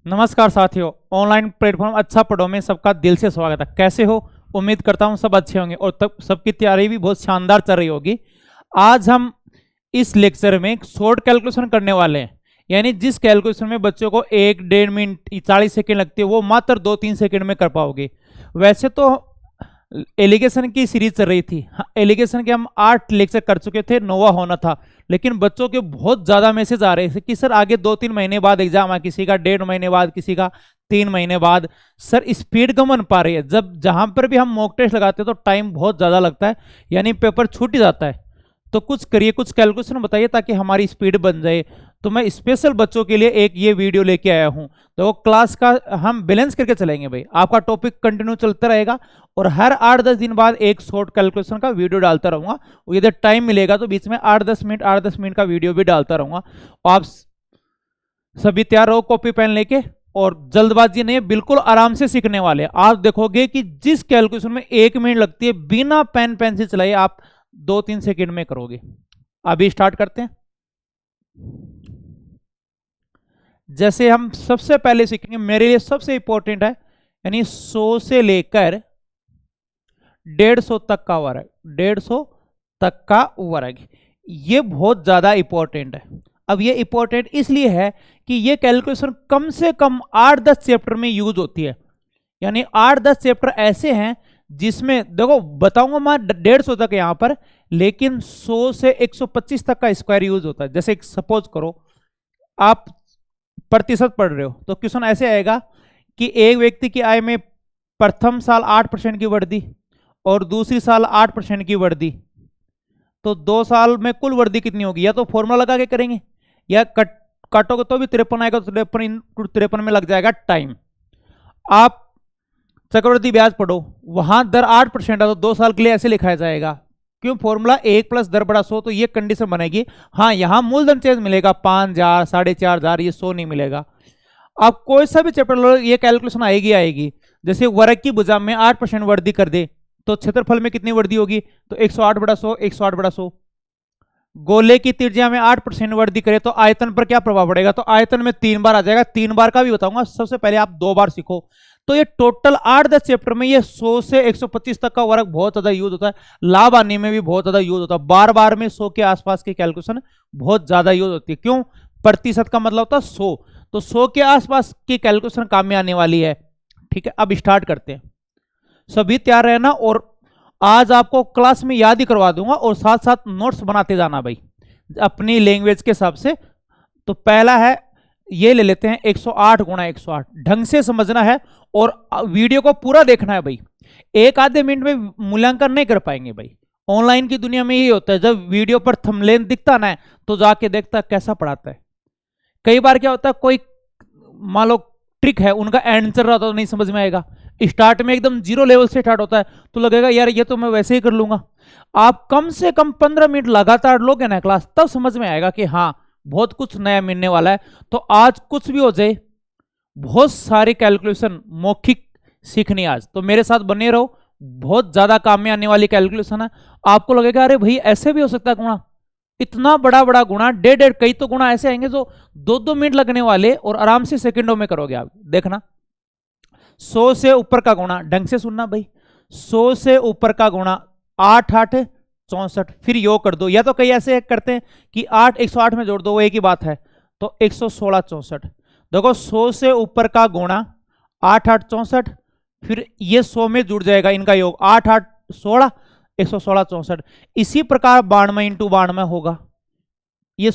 नमस्कार साथियों, online platform अच्छा पढ़ो में सबका दिल से स्वागत है। कैसे हो? उम्मीद करता हूं सब अच्छे होंगे और तब सबकी तैयारी भी बहुत शानदार चल रही होगी। आज हम इस लेक्चर में एक शॉर्ट कैलकुलेशन करने वाले हैं, यानी जिस कैलकुलेशन में बच्चों को 1-1.5 मिनट 40 सेकेंड लगती है वो मात्र 2-3 सेकेंड में कर पाओगे। वैसे तो एलिगेशन की सीरीज चल रही थी, एलिगेशन के हम 8 लेक्चर कर चुके थे, 9वां होना था, लेकिन बच्चों के बहुत ज्यादा मैसेज आ रहे थे कि सर आगे 2-3 महीने बाद एग्जाम है, किसी का 1.5 महीने बाद, किसी का 3 महीने बाद। सर स्पीड कम बन पा रही है। जब जहां पर भी हम मॉक टेस्ट लगाते हैं तो टाइम बहुत ज्यादा लगता है, यानी पेपर छूट ही जाता है। तो कुछ करिए, कुछ कैलकुलेशन बताइए ताकि हमारी स्पीड बन जाए। तो मैं स्पेशल बच्चों के लिए एक ये वीडियो लेके आया हूं। तो क्लास का हम बैलेंस करके चलेंगे भाई, आपका टॉपिक कंटिन्यू चलता रहेगा और हर 8-10 दिन बाद एक शॉर्ट कैलकुलेशन का वीडियो डालता रहूंगा। और यदि टाइम मिलेगा तो बीच में 8-10 मिनट का वीडियो भी डालता रहूंगा। आप सभी तैयार रहो कॉपी पेन लेके, और जल्दबाजी नहीं, बिल्कुल आराम से सीखने वाले। आप देखोगे कि जिस कैलकुलेशन में 1 मिनट लगती है बिना पेन पेंसिल चलाए आप 2-3 सेकेंड में करोगे। अभी स्टार्ट करते हैं। जैसे हम सबसे पहले सीखेंगे, मेरे लिए सबसे इंपॉर्टेंट है, यानी 100 से लेकर 150 तक का वर्ग, 150 तक का वर्ग, ये बहुत ज्यादा इंपॉर्टेंट है। अब ये इंपॉर्टेंट इसलिए है कि ये कैलकुलेशन कम से कम 8-10 चैप्टर में यूज होती है। यानी 8-10 चैप्टर ऐसे हैं जिसमें देखो बताऊंगा मैं 150 तक यहां पर, लेकिन 100 से 125 तक का स्क्वायर यूज होता है। जैसे सपोज करो आप प्रतिशत पढ़ रहे हो तो क्वेश्चन ऐसे आएगा कि एक व्यक्ति की आय में प्रथम साल 8% की वृद्धि और दूसरी साल 8% की वृद्धि, तो 2 साल में कुल वृद्धि कितनी होगी? या तो फॉर्मूला लगा के करेंगे या काटोगे तो भी 53 आएगा, तो 53 में लग जाएगा टाइम। आप चक्रवृद्धि ब्याज पढ़ो, वहां दर 8% है तो 2 साल के लिए ऐसे लिखाया जाएगा। क्यों? फॉर्मूला 1 + 10 = 100, तो ये कंडीशन बनेगी। हाँ, यहां मूलधन चेंज मिलेगा 5,000 4,500, ये 100 नहीं मिलेगा। आप कोई सा भी चैप्टर लो, ये कैलकुलेशन आएगी। जैसे वर्ग की भुजा में 8% वृद्धि कर दे तो क्षेत्रफल में कितनी वृद्धि होगी? तो 108/100, 108/100। गोले की त्रिज्या में 8% वृद्धि करे तो आयतन पर क्या प्रभाव पड़ेगा? तो आयतन में 3 बार आ जाएगा। 3 बार का भी बताऊंगा, सबसे पहले आप 2 बार सीखो। तो ये टोटल 8-10 चैप्टर में ये 100 से 125 तक का वर्ग बहुत ज्यादा यूज होता है। लाभ आने में भी बहुत ज्यादा यूज होता है। बार बार में 100 के आसपास की कैलकुलेशन बहुत ज्यादा यूज होती है। क्यों? प्रतिशत का मतलब होता है 100, तो 100 के आसपास की कैलकुलेशन काम में आने वाली है। ठीक है, अब स्टार्ट करते हैं। सभी तैयार रहना, और आज आपको क्लास में याद ही करवा दूंगा और साथ साथ नोट्स बनाते जाना भाई अपनी लैंग्वेज के हिसाब से। तो पहला है, ये ले लेते हैं 108 × 108। ढंग से समझना है और वीडियो को पूरा देखना है भाई। 1-आधे मिनट में मूल्यांकन नहीं कर पाएंगे भाई। ऑनलाइन की दुनिया में यही होता है, जब वीडियो पर थंबनेल दिखता ना है तो जाके देखता कैसा पढ़ाता है। कई बार क्या होता है, कोई मान लो ट्रिक है, उनका एंड चल रहा होता तो नहीं समझ में आएगा। स्टार्ट में एकदम 0 लेवल से स्टार्ट होता है तो लगेगा यार ये तो मैं वैसे ही कर लूंगा। आप कम से कम 15 मिनट लगातार लोगे ना क्लास, तब समझ में आएगा कि हाँ बहुत कुछ नया मिलने वाला है। तो आज कुछ भी हो जाए, बहुत सारी कैलकुलेशन मौखिक सीखनी आज, तो मेरे साथ बने रहो। बहुत ज्यादा काम में आने वाली कैलकुलेशन है। आपको लगेगा अरे भाई ऐसे भी हो सकता है गुणा, इतना बड़ा बड़ा गुणा, 1.5 कई तो गुणा ऐसे आएंगे जो 2-2 मिनट लगने वाले और आराम से सेकंडों में करोगे आप। देखना, 100 से ऊपर का गुणा, ढंग से सुनना भाई, 100 से ऊपर का गुणा 8-8 64, फिर योग कर दो। या तो कई ऐसे करते हैं कि 8 108 में जोड़ दो, वो एक ही बात है, तो 116 64। देखो 100 से ऊपर का गुणा 8-8 64, फिर ये 100 में जुड़ जाएगा इनका योग, 8-8 16, 116 64। इसी प्रकार 92 × 92 होगा। ये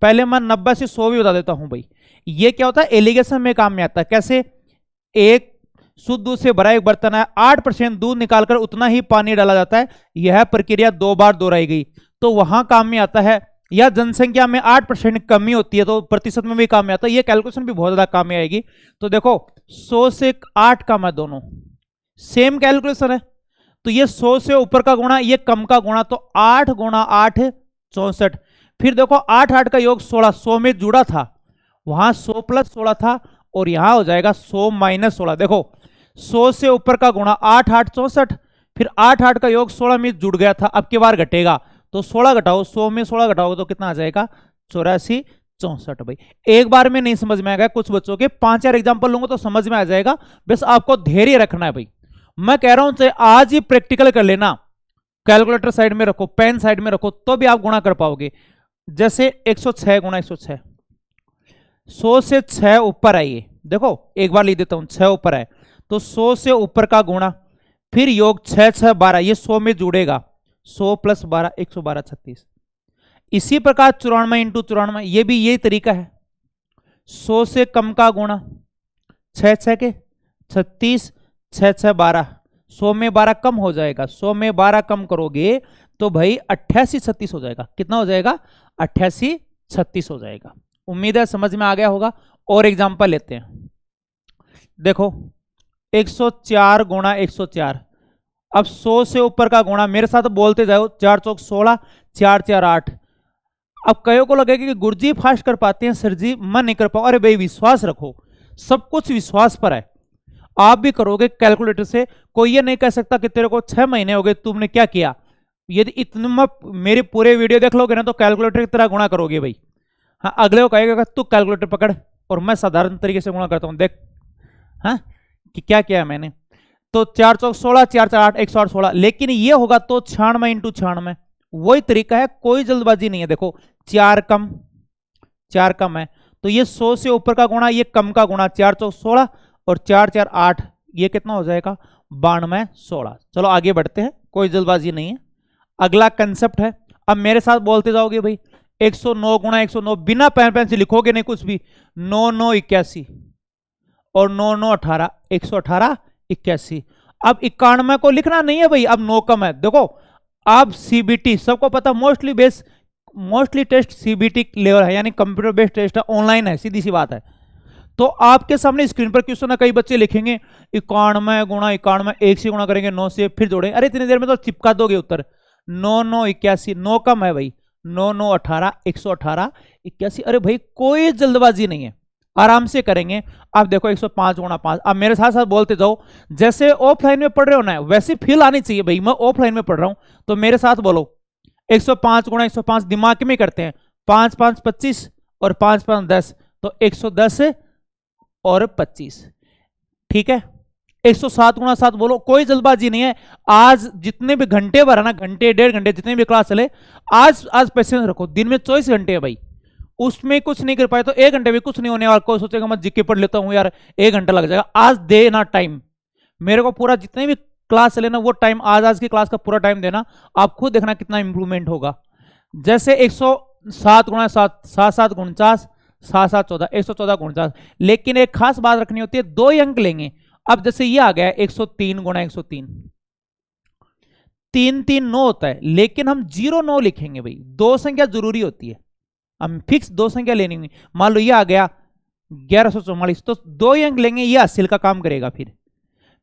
पहले मैं 90 से 100 भी बता देता हूं भाई। ये क्या होता है, एलिगेशन में काम में आता है। कैसे? एक शुद्ध दूध से भरा एक बर्तन है, 8% दूध निकालकर उतना ही पानी डाला जाता है। यह प्रक्रिया 2 बार दोहराई गई, तो वहां काम में आता है। या जनसंख्या में 8% कमी होती है तो प्रतिशत में भी काम में आता है। ये कैलकुलेशन भी बहुत ज्यादा काम में आएगी। तो देखो 100 से 8 का मैं दोनों सेम कैलकुलेशन है, तो ये 100 से ऊपर का गुणा, ये कम का गुणा, तो 8 × 8 64। फिर देखो 8-8 का योग 16, 100 में जुड़ा था, वहां 100 + 16 था, और यहां हो जाएगा 100 - 16। देखो 100 से ऊपर का गुणा 8-8 64, फिर 8-8 का योग 16 में जुड़ गया था, अब की बार घटेगा तो 16 घटाओ, 100 में 16 घटाओगे तो कितना आ जाएगा? 84 64 भाई। एक बार में नहीं समझ में आएगा, कुछ बच्चों के 5-4 एग्जांपल लूंगा तो समझ में आ जाएगा। बस आपको धैर्य रखना है भाई। मैं कह रहा हूं चाहे आज ही प्रैक्टिकल कर लेना, कैलकुलेटर साइड में रखो, पेन साइड में रखो, तो भी आप गुणा कर पाओगे। जैसे 106 गुणा 106, 100 से 6 ऊपर आइए, देखो एक बार लिख देता हूं, 6 ऊपर आए तो 100 से ऊपर का गुणा, फिर योग 6 6 12, ये 100 में जुड़ेगा, 100 प्लस 12 112 36। इसी प्रकार 94 इंटू 94, ये भी यही तरीका है। 100 से कम का गुणा, 6 6 के 36, 6 6 12, 100 में 12 कम हो जाएगा, 100 में 12 कम करोगे तो भाई 88 36 हो जाएगा। कितना हो जाएगा? 88 36 हो जाएगा। उम्मीद है समझ में आ गया होगा। और एग्जांपल लेते हैं, देखो 104 गुणा 104, अब 100 से ऊपर का गुणा, मेरे साथ बोलते जाओ, 4 चौक 16, 4 4 8। अब कईयों को लगेगा कि गुरुजी फास्ट कर पाते हैं, सर जी मैं नहीं कर पाऊं। अरे भाई विश्वास रखो, सब कुछ विश्वास पर है। आप भी करोगे कैलकुलेटर से, कोई ये नहीं कह सकता कि तेरे को 6 महीने हो गए तुमने क्या किया। यदि इतने मेरे पूरे वीडियो देख लोगे ना तो कैलकुलेटर की तरह गुणा करोगे भाई। हाँ, अगले को कहेगा तू कैलकुलेटर पकड़ और मैं साधारण तरीके से गुणा करता हूं, देख हाँ कि क्या किया मैंने। तो 4 चौक 16, 4 4 8, 108 16, लेकिन ये होगा तो 96 इंटू 96, वही तरीका है, कोई जल्दबाजी नहीं है। देखो 4 कम है तो ये 100 से ऊपर का गुणा, ये कम का गुणा, 4 चौक 16 और 4 4 8, ये कितना हो जाएगा? 92 16। चलो आगे बढ़ते हैं, कोई जल्दबाजी नहीं है। अगला कंसेप्ट है, अब मेरे साथ बोलते जाओगे भाई। 109 गुणा 109, बिना पेन से लिखोगे नहीं कुछ भी, 9 9 81 और 9 9 18, 118 81। अब 91 को लिखना नहीं है भाई, अब 9 कम है। देखो अब सीबीटी सबको पता, मोस्टली टेस्ट सीबीटी लेवल है, यानी कंप्यूटर बेस्ड टेस्ट है, ऑनलाइन है, सीधी सी बात है। तो आपके सामने स्क्रीन पर क्वेश्चन है, कई बच्चे लिखेंगे 91 गुणा 91, 1 से गुणा करेंगे 9 से, फिर जोड़ेंगे। अरे इतनी देर में तो चिपका दोगे उत्तर। 9 9 81, 9 कम है भाई, 9 9 18, 118 81। अरे भाई कोई जल्दबाजी नहीं है, आराम से करेंगे। आप देखो 105 गुणा 5, अब मेरे साथ साथ बोलते जाओ। जैसे ऑफलाइन में पढ़ रहे हो ना, वैसे फील आनी चाहिए भाई, मैं ऑफलाइन में पढ़ रहा हूं तो मेरे साथ बोलो। 105 गुणा 105 दिमाग में करते हैं, 5 5 25 और 5 5 10, तो 110 और 25। ठीक है, 107 गुणा 7 बोलो, कोई जल्दबाजी नहीं है। आज जितने भी घंटे भर है ना, घंटे 1.5 घंटे जितने भी क्लास चले, आज पेशेंस रखो। दिन में 24 घंटे है भाई, उसमें कुछ नहीं कर पाए तो 1 घंटे भी कुछ नहीं होने वाला। कोई सोचेगा मैं जीके पढ़ लेता हूं यार 1 घंटा लग जाएगा, आज देना टाइम मेरे को पूरा। जितने भी क्लास चले ना वो टाइम, आज की क्लास का पूरा टाइम देना, आप खुद देखना कितना इंप्रूवमेंट होगा। जैसे 107 गुणा 7, 7 7 49, 7 7 14, 114 49। लेकिन एक खास बात रखनी होती है, 2 ही अंक लेंगे। अब जैसे ये आ गया 103 गुणा 103, 3 3 9 होता है, लेकिन हम 0 9 लिखेंगे भाई, 2 संख्या जरूरी होती है, हम फिक्स 2 संख्या लेनी होगी। मान लो ये आ गया 1144, तो 2 ही अंक लेंगे, ये हासिल का काम करेगा।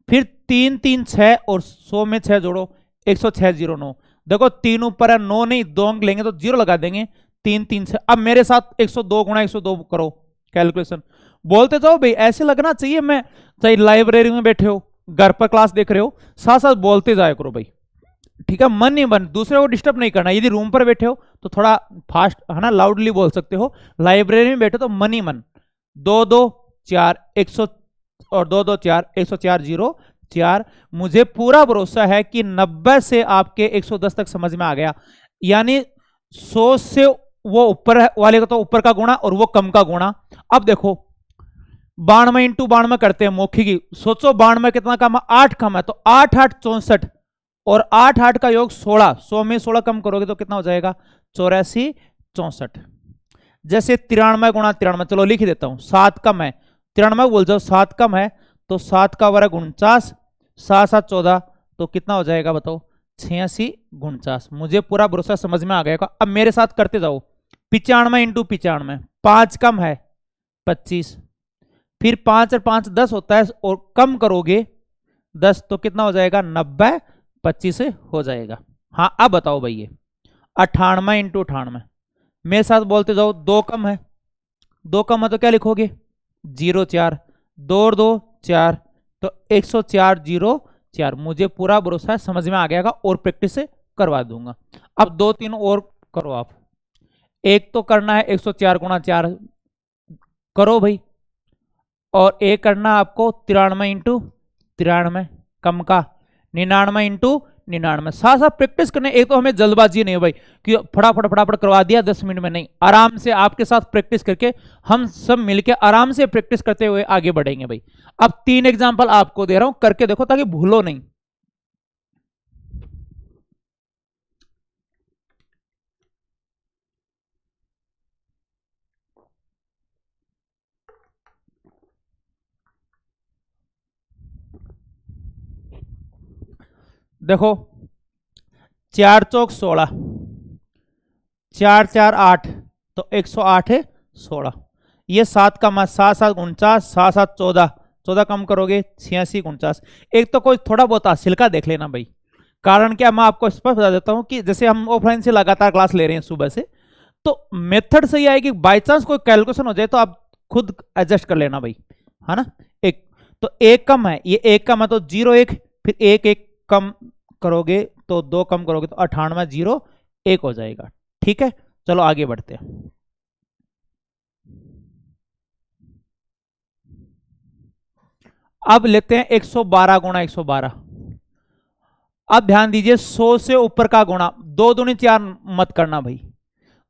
फिर 3 3 6 और 100 में 6 जोड़ो, 106 0 9। देखो 3 ऊपर है, 9 नहीं, 2 अंक लेंगे तो 0 लगा देंगे, 3 3 6। अब मेरे साथ 102 गुणा 102 करो कैलकुलेशन, बोलते जाओ भाई, ऐसे लगना चाहिए मैं चाहे लाइब्रेरी में बैठे हो, घर पर क्लास देख रहे हो, साथ साथ बोलते जाया करो भाई। ठीक है, मन नहीं बन, दूसरे को डिस्टर्ब नहीं करना। यदि रूम पर बैठे हो तो थोड़ा फास्ट है ना, लाउडली बोल सकते हो। लाइब्रेरी में बैठे तो मन ही मन। 2 2 4 100 और 2 2 4 104 0 4। मुझे पूरा भरोसा है कि 90 से आपके 110 तक समझ में आ गया, यानी 100 से वो ऊपर वाले का तो ऊपर का गुणा और वो कम का गुणा। अब देखो 92 इंटू 92 करते हैं मौखिक की, सोचो 92 कितना कम है? 8 कम है, तो 8 8 64 और 8 8 का योग 16, 100 में 16 कम करोगे तो कितना हो जाएगा? 84 64। जैसे 93 गुणा 93, चलो लिख देता हूं, 7 कम है, 93 बोल जाओ, 7 कम है तो 7 का वर्ग 49, 7 7 14, तो कितना हो जाएगा बताओ? 86 49। मुझे पूरा भरोसा समझ में आ गया। अब मेरे साथ करते जाओ, 95 इंटू 95, 5 कम है 25, फिर 5 और 5 10 होता है, और कम करोगे 10 तो कितना हो जाएगा? 90 25 से हो जाएगा। हाँ अब बताओ भाई, ये 98 इंटू 98, मेरे साथ बोलते जाओ। 2 कम है, 2 कम है तो क्या लिखोगे? 0 4, 2 और 2 4, तो 104 0 4। मुझे पूरा भरोसा है समझ में आ गया, और प्रैक्टिस से करवा दूंगा। अब 2 3 और करो आप। एक तो करना है 104 गुणा 4, करो भाई। और एक करना आपको 93 इंटू 93, कम का 99 इंटू 99। साथ साथ प्रैक्टिस करने, एक तो हमें जल्दबाजी नहीं है भाई कि फटाफट फटाफट करवा दिया 10 मिनट में, नहीं, आराम से आपके साथ प्रैक्टिस करके हम सब मिलके आराम से प्रैक्टिस करते हुए आगे बढ़ेंगे भाई। अब 3 एग्जांपल आपको दे रहा हूं, करके देखो ताकि भूलो नहीं। देखो 4 चौक 16, 4 4 8, तो 108 है 16। ये 7 का मान 7 7 49, 7 7 14, 14 कम करोगे 86 49। एक तो कोई थोड़ा बहुत हासिल का देख लेना भाई। कारण क्या, मैं आपको स्पष्ट बता देता हूं कि जैसे हम ऑफलाइन से लगातार क्लास ले रहे हैं सुबह से, तो मेथड सही आएगी। बाई चांस कोई कैलकुलेशन हो जाए तो आप खुद एडजस्ट कर लेना भाई, है ना। एक तो एक कम है, ये एक कम है तो 0 1, फिर एक एक कम करोगे तो 2 कम करोगे तो 98 0 1 हो जाएगा। ठीक है, चलो आगे बढ़ते हैं। अब लेते हैं 112 गुणा 112। अब ध्यान दीजिए 100 से ऊपर का गुणा, 2 दूनी 4 मत करना भाई,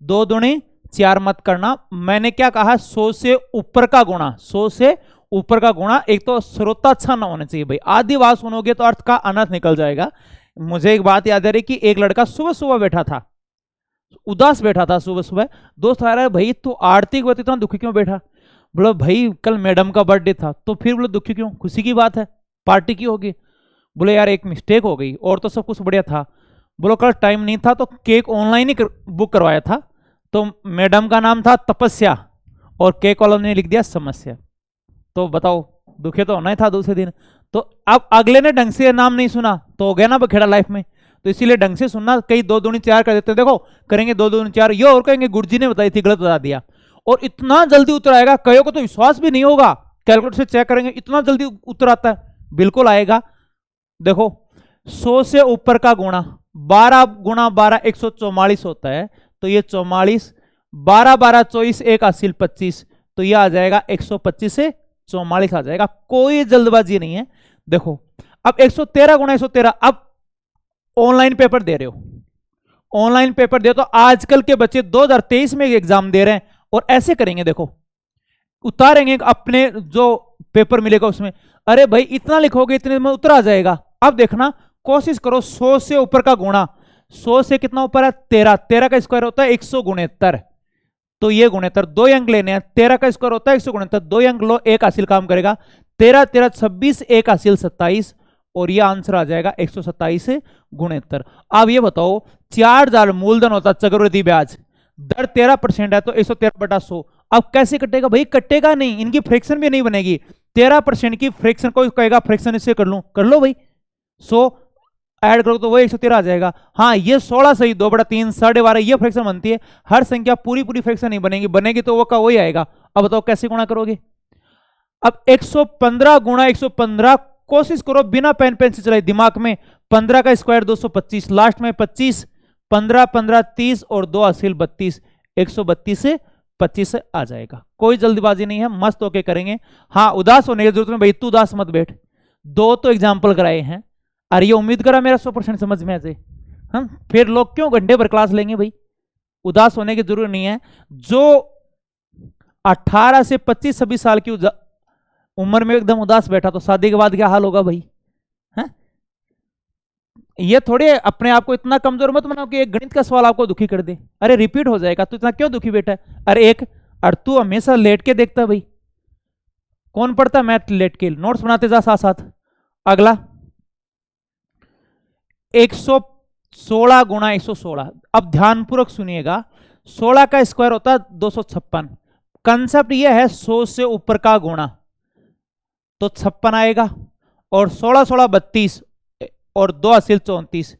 2 दूनी 4 मत करना। मैंने क्या कहा, 100 से ऊपर का गुणा, 100 से ऊपर का गुणा। एक तो श्रोता अच्छा ना होना चाहिए भाई, आधी बात सुनोगे तो अर्थ का अनर्थ निकल जाएगा। मुझे एक बात याद आ रही कि एक लड़का सुबह सुबह बैठा था, उदास बैठा था सुबह सुबह। दोस्त आ रहा है, भाई तू आरती के वक्त इतना दुखी क्यों बैठा? बोलो भाई कल मैडम का बर्थडे था। तो फिर बोलो दुखी क्यों? खुशी की बात है, पार्टी की होगी। बोले यार एक मिस्टेक हो गई, और तो सब कुछ बढ़िया था। बोलो कल टाइम नहीं था तो केक ऑनलाइन ही बुक करवाया था, तो मैडम का नाम था तपस्या और केक वालों ने लिख दिया समस्या। तो बताओ दुखी तो होना ही था दूसरे दिन। तो अब अगले ने ढंग से नाम नहीं सुना तो हो गया ना बखेड़ा लाइफ में। तो इसीलिए ढंग से सुनना, कई 2 दूनी 4 कर देते हैं। देखो करेंगे 2 दूनी 4, ये और कहेंगे गुरुजी ने बताई थी, गलत बता दिया। और इतना जल्दी उत्तर आएगा, कईयों को तो विश्वास भी नहीं होगा, कैलकुलेटर से चेक करेंगे इतना जल्दी उत्तर आता है, बिल्कुल आएगा। देखो 100 से ऊपर का गुणा, 12 गुणा 12 144 होता है, तो ये 44, 12 12 24 1 हासिल 25, तो ये आ जाएगा 125 से 44 आ जाएगा। कोई जल्दबाजी नहीं है। देखो अब 113 गुणा 113, अब ऑनलाइन पेपर दे रहे हो, ऑनलाइन पेपर दे तो आजकल के बच्चे 2023 में एग्जाम दे रहे हैं और ऐसे करेंगे। देखो उतारेंगे अपने जो पेपर मिलेगा उसमें, अरे भाई इतना लिखोगे इतने में उत्तर आ जाएगा। अब देखना कोशिश करो 100 से ऊपर का गुणा, 100 से कितना ऊपर है 13, 13 का स्क्वायर होता है 169, तो ये गुणेतर 2 अंक लेने हैं। 13 का स्क्वायर होता है 169, 2 अंक लो, एक हासिल काम करेगा। 13 13 26, एक हासिल 27, और ये आंसर आ जाएगा 127 गुणेतर। अब ये बताओ 4000 मूलधन होता चक्रवृद्धि ब्याज, दर 13% है तो 113/100। अब कैसे कटेगा भाई? कटेगा नहीं, इनकी फ्रैक्शन भी नहीं बनेगी। 13% की फ्रैक्शन, कोई कहेगा फ्रैक्शन इससे कर लूं, कर लो भाई, 100 ऐड करो तो वो 113 आ जाएगा। हाँ ये 16 सही, 2/3 12.5 ये फ्रैक्शन बनती है। हर संख्या पूरी पूरी फ्रैक्शन नहीं बनेगी, बनेगी तो वो का वही आएगा। अब बताओ कैसे गुणा करोगे? अब 115 गुणा 115, कोशिश करो बिना पेन पेंसिल चलाए दिमाग में। 15 का स्क्वायर 225, लास्ट में 25, 15 15 30 और 2 हासिल 32, 132 से 25 से आ जाएगा। कोई जल्दबाजी नहीं है, मस्त होके करेंगे। हाँ उदास होने की जरूरत नहीं भाई, तू उदास मत बैठ, 2 तो एग्जाम्पल कराए हैं, अरे ये उम्मीद करा मेरा 100% समझ में आ जाए। हम फिर लोग क्यों घंटे भर क्लास लेंगे भाई? उदास होने की जरूरत नहीं है। जो 18 से 25 26 साल की उम्र में एकदम उदास बैठा तो शादी के बाद क्या हाल होगा भाई? है ये थोड़े अपने आप को इतना कमजोर मत बनाओ कि एक गणित का सवाल आपको दुखी कर दे, अरे रिपीट हो जाएगा तो इतना क्यों दुखी बैठा है? अरे एक और तू हमेशा लेट के देखता भाई, कौन पढ़ता मैथ लेट के? नोट्स बनाते जा साथ साथ। अगला 116 गुणा 116, अब ध्यानपूर्वक सुनिएगा। 16 का स्क्वायर होता है 256। कंसेप्ट यह है 100 से ऊपर का गुणा तो 56 आएगा, और 16 16 32 और 2 हासिल 34,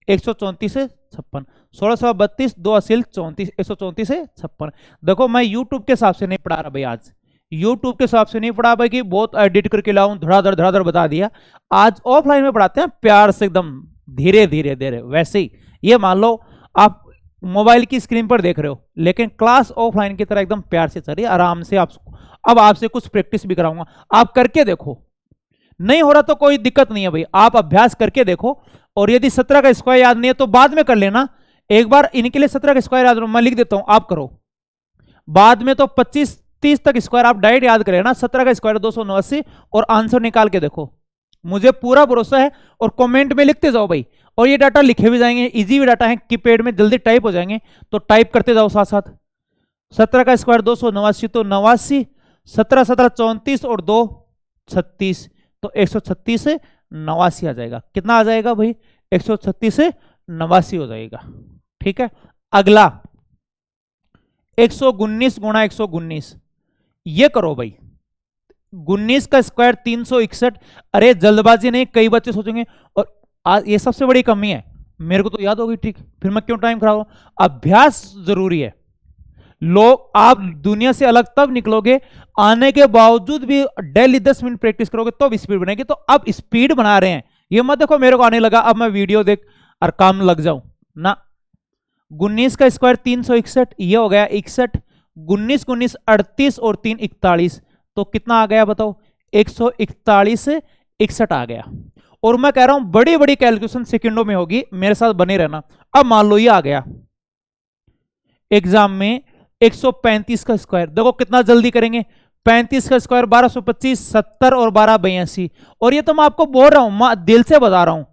134 से 56। 16 16 32 2 हासिल 34, 134 से 56। देखो मैं यूट्यूब के हिसाब से नहीं पढ़ा रहा भाई, आज यूट्यूब के हिसाब से नहीं पढ़ा भाई कि बहुत एडिट करके लाऊं धड़ाधड़ बता दिया। आज ऑफलाइन में पढ़ाते हैं प्यार से, एकदम धीरे धीरे धीरे। वैसे ही ये मान लो आप मोबाइल की स्क्रीन पर देख रहे हो, लेकिन क्लास ऑफलाइन की तरह एकदम प्यार से चल रही है, आराम से। आप अब आपसे कुछ प्रैक्टिस भी कराऊंगा, आप करके देखो। नहीं हो रहा तो कोई दिक्कत नहीं है भाई, आप अभ्यास करके देखो। और यदि 17 का स्क्वायर याद नहीं है तो बाद में कर लेना। एक बार इनके लिए 17 का स्क्वायर याद, मैं लिख देता हूं, आप करो। बाद में तो 25-30 तक स्क्वायर आप डायरेक्ट याद करें ना। 17 का स्क्वायर 289 और आंसर निकाल के देखो, मुझे पूरा भरोसा है। और कमेंट में लिखते जाओ भाई, और ये डाटा लिखे भी जाएंगे, इजी भी डाटा है, कीपैड में जल्दी टाइप हो जाएंगे, तो टाइप करते जाओ साथ साथ। 17 का स्क्वायर 289 तो 89, 17 17 34 और 2 36, तो 136 से 89 आ जाएगा। कितना आ जाएगा भाई? 136 से 89 हो जाएगा। ठीक है, अगला 119 गुणा 119, ये करो भाई। 19 का स्क्वायर 361। अरे जल्दबाजी नहीं, कई बच्चे सोचेंगे और ये सबसे बड़ी कमी है, मेरे को तो याद होगी, ठीक, फिर मैं क्यों टाइम खराब? अभ्यास जरूरी है। लोग, आप दुनिया से अलग तब निकलोगे, आने के बावजूद भी डेली 10 मिनट प्रैक्टिस करोगे तो स्पीड बनेगी। तो अब स्पीड बना रहे हैं, ये मत देखो मेरे को आने लगा अब मैं वीडियो देख और काम लग जाऊं ना। 19 का स्क्वायर 361, ये हो गया 61। 19 19 38 और 3 41, तो कितना आ गया बताओ? 141 से 61 आ गया। और मैं कह रहा हूं बड़ी बड़ी कैलकुलेशन सेकंडों में होगी, मेरे साथ बने रहना। अब मान लो ये आ गया एग्जाम में 135 का स्क्वायर, देखो कितना जल्दी करेंगे। 35 का स्क्वायर 1225, 70 और 12 82। और ये तो मैं आपको बोल रहा हूं, मैं दिल से बता रहा हूं,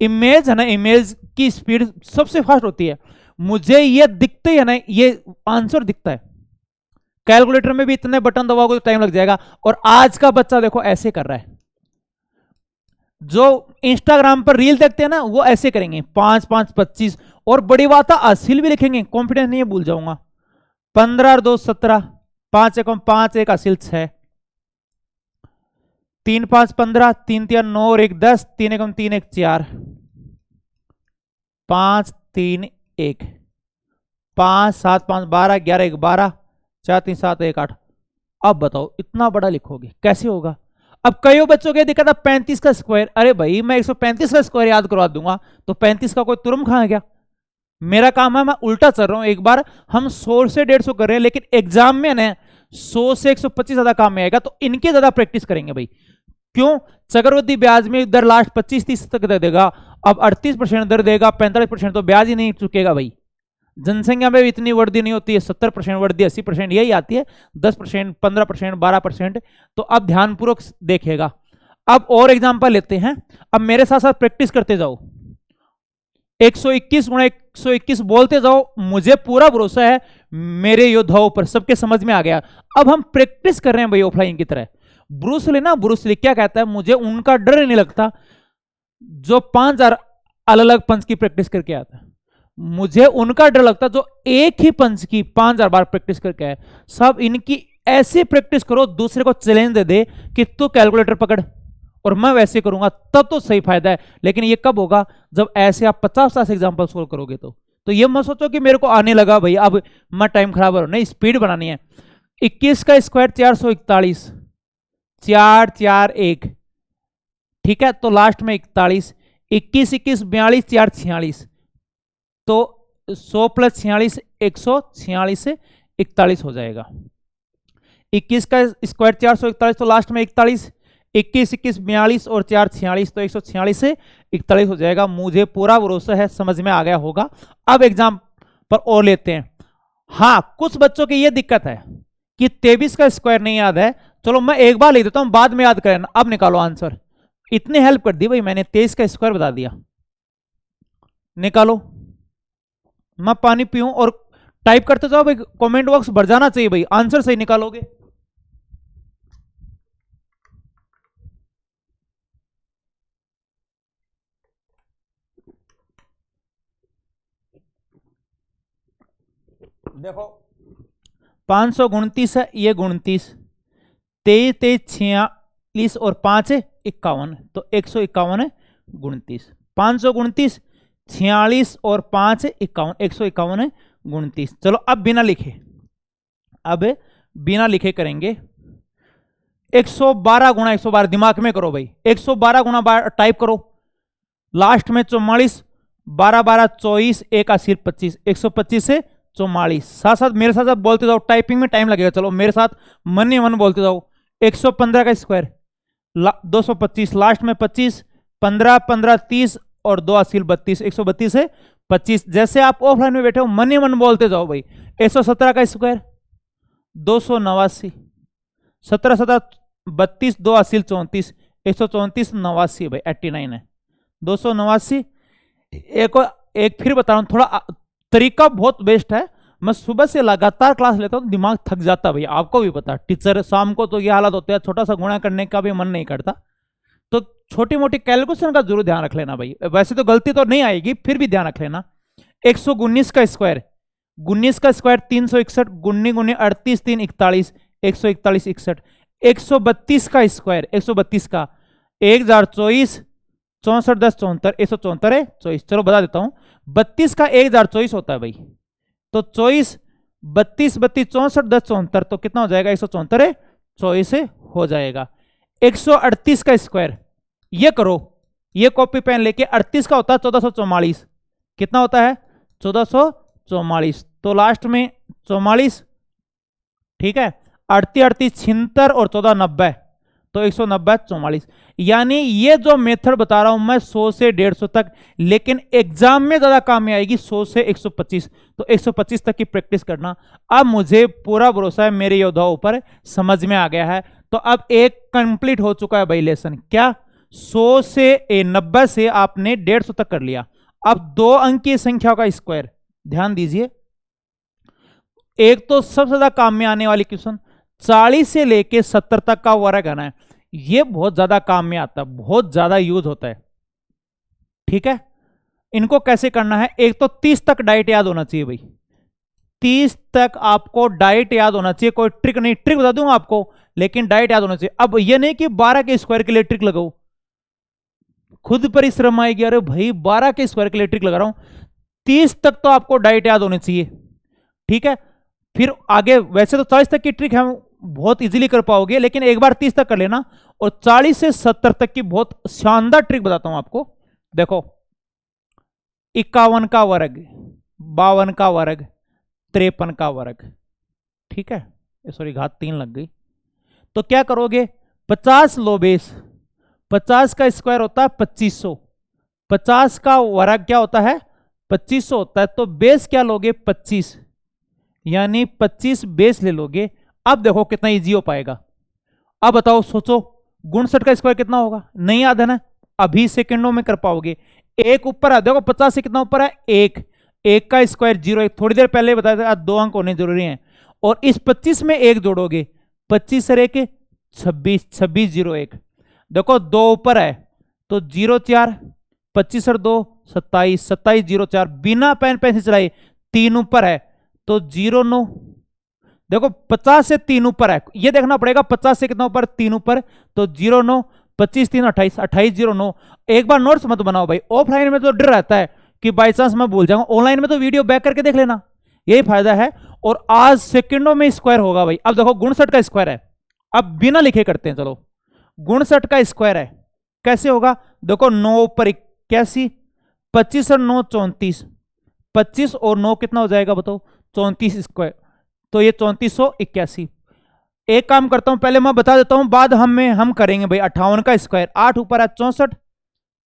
इमेज है ना, इमेज की स्पीड सबसे फास्ट होती है। मुझे ये दिखते है ना, ये आंसर दिखता है। कैलकुलेटर में भी इतने बटन दबाओगे तो टाइम लग जाएगा। और आज का बच्चा देखो ऐसे कर रहा है, जो इंस्टाग्राम पर रील देखते हैं ना, वो ऐसे करेंगे 5 5 25। और बड़ी बात है, असिल भी लिखेंगे, कॉन्फिडेंस नहीं है, भूल जाऊंगा। 15 और 2 17, 5 1 5 1 असिल 6, 3 5 15, 3 3 9 और 1 10, 3 1 3 1 4, 5 3 1, 5 7 5 12, 11 1 12, 4 3 7 1 8। अब बताओ इतना बड़ा लिखोगे कैसे होगा? अब कई बच्चों की दिक्कत है 35 का स्क्वायर। अरे भाई मैं 135 का स्क्वायर याद करवा दूंगा, तो 35 का कोई तुरम खा है क्या? मेरा काम है, मैं उल्टा चल रहा हूं। एक बार हम 100 से 150 कर रहे हैं, लेकिन एग्जाम में ना 100 से 125 ज्यादा काम में आएगा, तो इनके ज्यादा प्रैक्टिस करेंगे भाई। क्यों? चक्रवृद्धि ब्याज में दर लास्ट 25-30 तक दे देगा, अब 38% दर देगा, 45% तो ब्याज ही नहीं चुकेगा भाई। जनसंख्या में भी इतनी वृद्धि नहीं होती है, 70% वृद्धि, 80% यही आती है, 10% 15% 12%। तो अब ध्यानपूर्वक देखेगा। अब और एग्जांपल लेते हैं, अब मेरे साथ साथ प्रैक्टिस करते जाओ। 121 गुणा 121 बोलते जाओ, मुझे पूरा भरोसा है मेरे योद्धाओं पर, सबके समझ में आ गया। अब हम प्रैक्टिस कर रहे हैं भाई ऑफलाइन की तरह। ब्रूस ली ना, ब्रूस ली क्या कहता है, मुझे उनका डर नहीं लगता जो 5000 अलग अलग पंच की प्रैक्टिस करके आता है, मुझे उनका डर लगता जो एक ही पंच की 5000 बार प्रैक्टिस करके आए। सब इनकी ऐसी प्रैक्टिस करो, दूसरे को चैलेंज दे दे कि तू कैलकुलेटर पकड़ और मैं वैसे करूंगा, तब तो सही फायदा है। लेकिन ये कब होगा? जब ऐसे आप 50 एग्जाम्पल सोल्व करोगे। तो ये मत सोचो कि मेरे को आने लगा भाई अब मैं टाइम खराब हो, नहीं, स्पीड बनानी है। 21 का स्क्वायर 441, 4 4 1, ठीक है, तो लास्ट में 41, 21 21 42 4 46, तो 100 प्लस 46 146 से 41 हो जाएगा। 21 का स्क्वायर 441, तो लास्ट में 41, 21 21 42 और 4 46, तो 146 से 41 हो जाएगा। मुझे पूरा भरोसा है समझ में आ गया होगा। अब एग्जाम पर और लेते हैं। हाँ, कुछ बच्चों की यह दिक्कत है कि 23 का स्क्वायर नहीं याद है। चलो मैं एक बार लिख देता हूं, बाद में याद करें। अब निकालो आंसर। इतनी हेल्प कर दी भाई मैंने, 23 का स्क्वायर बता दिया। निकालो, मैं पानी पीऊं और टाइप करते जाओ भाई, कमेंट बॉक्स भर जाना चाहिए भाई, आंसर सही निकालोगे। देखो 529 है, ये 29, 23 23 46 और 5 है 51, तो 151 है 29। 529 46 और 5 है 51, 151 है 29। चलो अब बिना लिखे, अब बिना लिखे करेंगे। 112 गुणा 112 दिमाग में करो भाई, 112 गुणा टाइप करो, लास्ट में 44, 12 12 24, 1 80 25, 125 से 44। साथ साथ मेरे साथ बोलते जाओ, टाइपिंग में टाइम लगेगा, चलो मेरे साथ मन ही मन बोलते जाओ। 115 का स्क्वायर 225, लास्ट में 25, 15 15 30 और 2 80 32, 132 से 25। जैसे आप ऑफलाइन में बैठे हो मन ही मन बोलते जाओ भाई। 117 का स्क्वायर 289, 17 17 32, 2 80 34, 134 89 भाई 89 है 289। एक फिर बता रहा हूं, थोड़ा तरीका बहुत बेस्ट है। मैं सुबह से लगातार क्लास लेता हूं, दिमाग थक जाता है भाई, आपको भी पता। टीचर शाम को तो ये हालत होता है, छोटा सा गुणा करने का भी मन नहीं करता, तो छोटी मोटी कैलकुलेशन का जरूर ध्यान रख लेना भाई। वैसे तो गलती तो नहीं आएगी, फिर भी ध्यान रख लेना। 119 का स्क्वायर 19 का स्क्वायर 361, गुन्नी गुन्नी 38 3 41, 141 61। 132 का स्क्वायर 132 का 1024, 64 10 74, 174 है 24। चलो बता देता हूं, 32 का 1024 होता है भाई, तो 24 32 32 64 10 74, तो कितना हो जाएगा 174 है 24 हो जाएगा। 138 का स्क्वायर ये करो, ये कॉपी पेन लेके 38 का होता है 1444, कितना होता है 1444, तो लास्ट में 44, ठीक है। 38 38 76 और 14 90, तो 190 44। यानी ये जो मेथड बता रहा हूं मैं 100 से 150 तक, लेकिन एग्जाम में ज्यादा काम में आएगी 100 से 125, तो 125 तक की प्रैक्टिस करना। अब मुझे पूरा भरोसा है मेरे योद्धाओं पर, समझ में आ गया है। तो अब एक कंप्लीट हो चुका है भाई लेसन, क्या 100 से 90 से आपने 150 तक कर लिया। अब 2 अंक की संख्या का स्क्वायर, ध्यान दीजिए। एक तो सबसे ज्यादा काम में आने वाली क्वेश्चन 40 से लेके 70 तक का वर्ग आना है, ये बहुत ज्यादा काम में आता है, बहुत ज्यादा यूज होता है, ठीक है। इनको कैसे करना है, एक तो 30 तक डाइट याद होना चाहिए भाई, 30 तक आपको डाइट याद होना चाहिए। कोई ट्रिक नहीं, ट्रिक बता दूंगा आपको, लेकिन डाइट याद होना चाहिए। अब ये नहीं कि 12 के स्क्वायर के लिए ट्रिक लगाओ, खुद परिश्रम आएगी, अरे भाई 12 के स्क्वायर के लिए ट्रिक लगा रहा हूं। 30 तक तो आपको डाइट याद होनी चाहिए, ठीक है। फिर आगे वैसे तो 40 तक की ट्रिक हम बहुत इजीली कर पाओगे, लेकिन एक बार 30 तक कर लेना। और 40 से 70 तक की बहुत शानदार ट्रिक बताता हूं आपको। देखो 51 का वर्ग, 52 का वर्ग, 53 का वर्ग, ठीक है, सॉरी घात 3 लग गई। तो क्या करोगे, 50 लो बेस, 50 का स्क्वायर होता है 2500, 50 का वर्ग क्या होता है 2500 होता है, तो बेस क्या लोगे 25, यानी 25 बेस ले लोगे। अब देखो कितना इजी हो पाएगा। अब बताओ, सोचो 59 का स्क्वायर कितना होगा, नहीं याद है ना, अभी सेकंडों में कर पाओगे। एक ऊपर है, देखो 50 से कितना ऊपर है, एक का स्क्वायर 0 1, थोड़ी देर पहले बताया था 2 अंक होने जरूरी हैं। और इस 25 में 1 जोड़ोगे, 25 से 1 26, 26 0 1, देखो 2 ऊपर है तो 0 4, 25 और 2 27, 27 0 4, बिना पेन पेन से चलाए 3 ऊपर है तो 0 9, देखो 50 से 3 ऊपर है, ये देखना पड़ेगा 50 से कितना ऊपर 3 ऊपर, तो 0 9, 25 3 28, 28 0 9। एक बार नोट्स मत बनाओ भाई, ऑफलाइन में तो डर रहता है कि बाई चांस मैं भूल जाऊंगा, ऑनलाइन में तो वीडियो बैक करके देख लेना, यही फायदा है। और आज सेकंडों में स्क्वायर होगा भाई। अब देखो 59 का स्क्वायर है, अब बिना लिखे करते हैं, चलो 59 का स्क्वायर है, कैसे होगा, देखो 9 ऊपर 81, 25 और 9 34, 25 और 9 कितना हो जाएगा बताओ 34 स्क्वायर, तो ये 3481। एक काम करता हूं, पहले मैं बता देता हूं, बाद हम करेंगे भाई 58 का स्क्वायर, 8 ऊपर है 64,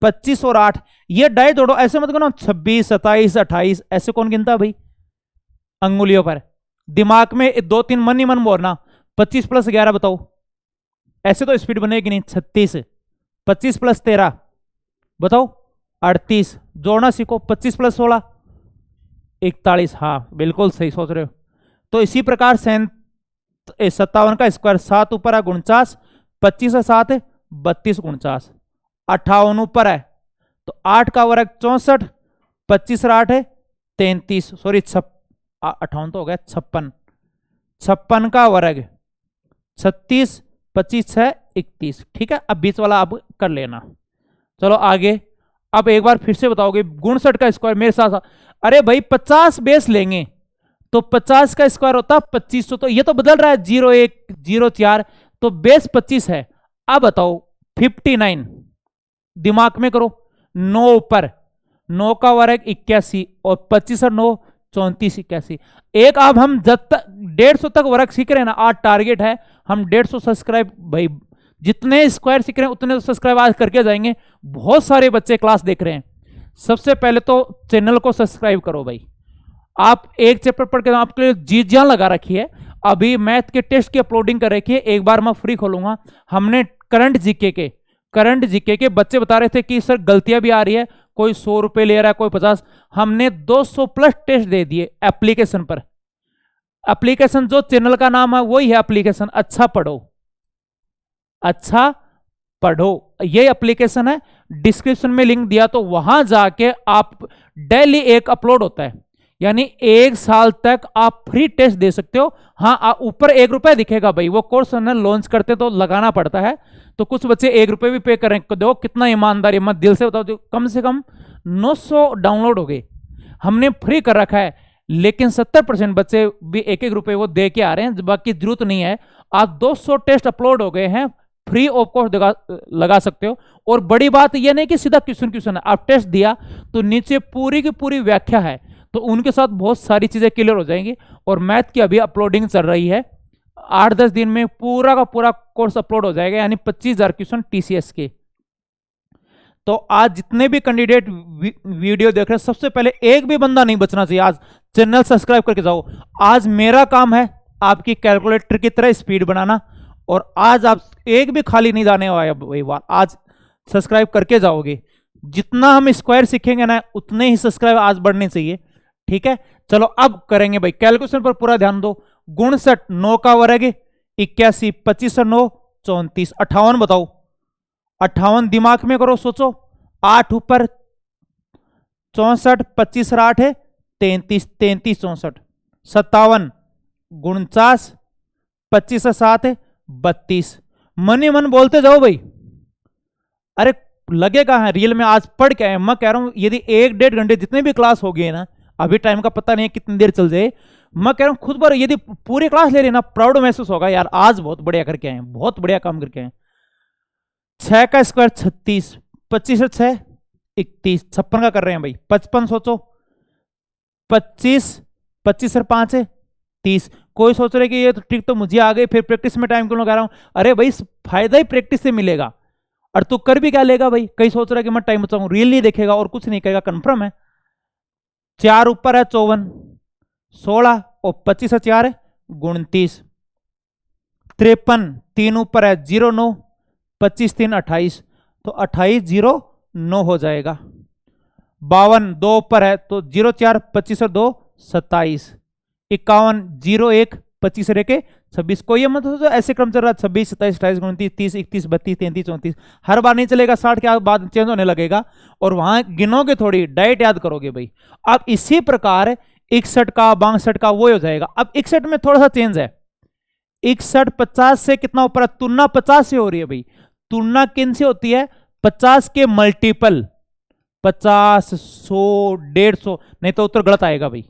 25 और 8, ये डाई तोड़ो, ऐसे मत करो 26 27 28, ऐसे कौन गिनता भाई अंगुलियों पर, दिमाग में 2 3 मन ही मन बोलना। 25 प्लस 11 बताओ, ऐसे तो स्पीड बनेगी नहीं, 36, 25 प्लस 13 बताओ 38, जोड़ना सीखो, 25 प्लस 16 41, हाँ बिल्कुल सही सोच रहे हो। तो इसी प्रकार 57 का स्क्वायर, 7 ऊपर है 49, 25 और 7 32 49, 58 ऊपर है तो 8 का वर्ग 64, 25 और 8 है 33, सॉरी 58 तो हो गया 56, 56 का वर्ग 36, 25 है 31, ठीक है। अब बीच वाला अब कर लेना, चलो आगे। अब एक बार फिर से बताओगे 59 का स्क्वायर मेरे साथ, अरे भाई 50 बेस लेंगे तो 50 का स्क्वायर होता है 2500, तो ये तो बदल रहा है 0 1 0 4, तो बेस 25 है। अब बताओ 59, दिमाग में करो, 9 ऊपर 9 का वर्ग 81 और 25 और 9 34 81। एक अब हम जब तक 150 तक वर्ग सीख रहे हैं ना, आज टारगेट है हम 150 सब्सक्राइब, भाई जितने स्क्वायर सीख रहे हैं उतने सब्सक्राइब आज करके जाएंगे। बहुत सारे बच्चे क्लास देख रहे हैं। सबसे पहले तो चैनल को सब्सक्राइब करो भाई। आप एक चैप्टर पढ़ के आपके लिए जी जान लगा रखी है। अभी मैथ के टेस्ट की अपलोडिंग कर रखी है, एक बार मैं फ्री खोलूंगा। हमने करंट जीके के बच्चे बता रहे थे कि सर गलतियां भी आ रही है, कोई 100 रुपए ले रहा है, कोई 50। हमने 200 प्लस टेस्ट दे दिए एप्लीकेशन पर। एप्लीकेशन जो चैनल का नाम है वही है एप्लीकेशन, अच्छा पढ़ो, ये एप्लीकेशन है। डिस्क्रिप्शन में लिंक दिया, तो वहां जाके आप डेली एक अपलोड होता है, यानी 1 साल तक आप फ्री टेस्ट दे सकते हो। हाँ, ऊपर 1 रुपए दिखेगा भाई, वो कोर्स लॉन्च करते तो लगाना पड़ता है, तो कुछ बच्चे 1 रुपए भी पे करें। देखो कितना ईमानदारी, मत दिल से बताओ। कम से कम 900 डाउनलोड हो गए, हमने फ्री कर रखा है। लेकिन 70% बच्चे भी 1-1 रुपए वो दे के आ रहे हैं, बाकी जरूरत नहीं है। आप 200 टेस्ट अपलोड हो गए हैं, फ्री ऑफ कॉस्ट लगा सकते हो। और बड़ी बात यह नहीं कि सीधा क्वेश्चन है, आप टेस्ट दिया तो नीचे पूरी की पूरी व्याख्या है, तो उनके साथ बहुत सारी चीजें क्लियर हो जाएंगी। और मैथ की अभी अपलोडिंग चल रही है, 8-10 दिन में पूरा का पूरा कोर्स अपलोड हो जाएगा, यानी 25,000 क्वेश्चन टीसीएस के। तो आज जितने भी कैंडिडेट वीडियो देख रहे हैं, सबसे पहले एक भी बंदा नहीं बचना चाहिए। आज चैनल सब्सक्राइब करके जाओ। आज मेरा काम है आपकी कैलकुलेटर की तरह स्पीड बनाना, और आज आप एक भी खाली नहीं जाने वाला। आज सब्सक्राइब करके जाओगे, जितना हम स्क्वायर सीखेंगे ना उतने ही सब्सक्राइब आज बढ़ने चाहिए। ठीक है, चलो अब करेंगे भाई। कैलकुलेशन पर पूरा ध्यान दो। 59 9 का वर्ग 81 25 और 9 34 58 बताओ। 58 दिमाग में करो, सोचो। 8 ऊपर 64 25 और 8 है 33 33 64 57 49 25 और 7 है 32। मन ही मन बोलते जाओ भाई। अरे लगेगा है रियल में आज पढ़ के आए। मैं कह रहा हूं यदि 1-1.5 घंटे जितने भी क्लास हो गए ना, अभी टाइम का पता नहीं है कितनी देर चल जाए। मैं कह रहा हूं खुद पर यदि पूरी क्लास ले रही ना, प्राउड महसूस होगा यार, आज बहुत बढ़िया करके आए, बहुत बढ़िया काम करके आए। 6 का स्क्वायर 36 25 और 6 31 56 का कर रहे हैं भाई। 55 सोचो, 25 25 और 5 है 30। कोई सोच रहे कि ये तो ठीक तो मुझे आ गई, फिर प्रैक्टिस में टाइम क्यों लगा रहा हूं। अरे भाई फायदा ही प्रैक्टिस से मिलेगा, और तू कर भी क्या लेगा भाई। कई सोच रहा है कि मैं टाइम बचाऊं, रियल नहीं देखेगा और कुछ नहीं कहेगा, कंफर्म है। 4 ऊपर है 54 16 और 25 और 4 है 29 53 3 ऊपर है 09 25 3 28, तो 28 0 9 हो जाएगा। 52 2 ऊपर है तो 04 25 और 2 27 51 01 25 और 1 26। कोई ये मतलब ऐसे क्रम चल रहा है 26 27 28 29 30 31 32 33 34। हर बार नहीं चलेगा, 60 के बाद चेंज होने लगेगा, और वहां गिनोगे थोड़ी, डाइट याद करोगे भाई। अब इसी प्रकार 61 का 62 का वो हो जाएगा। अब 61 में थोड़ा सा चेंज है। 61 50 से कितना ऊपर है, तुलना 50 से हो रही है भाई। तुलना किन से होती है, 50 के मल्टीपल, 50 100 150, नहीं तो उत्तर गलत आएगा भाई।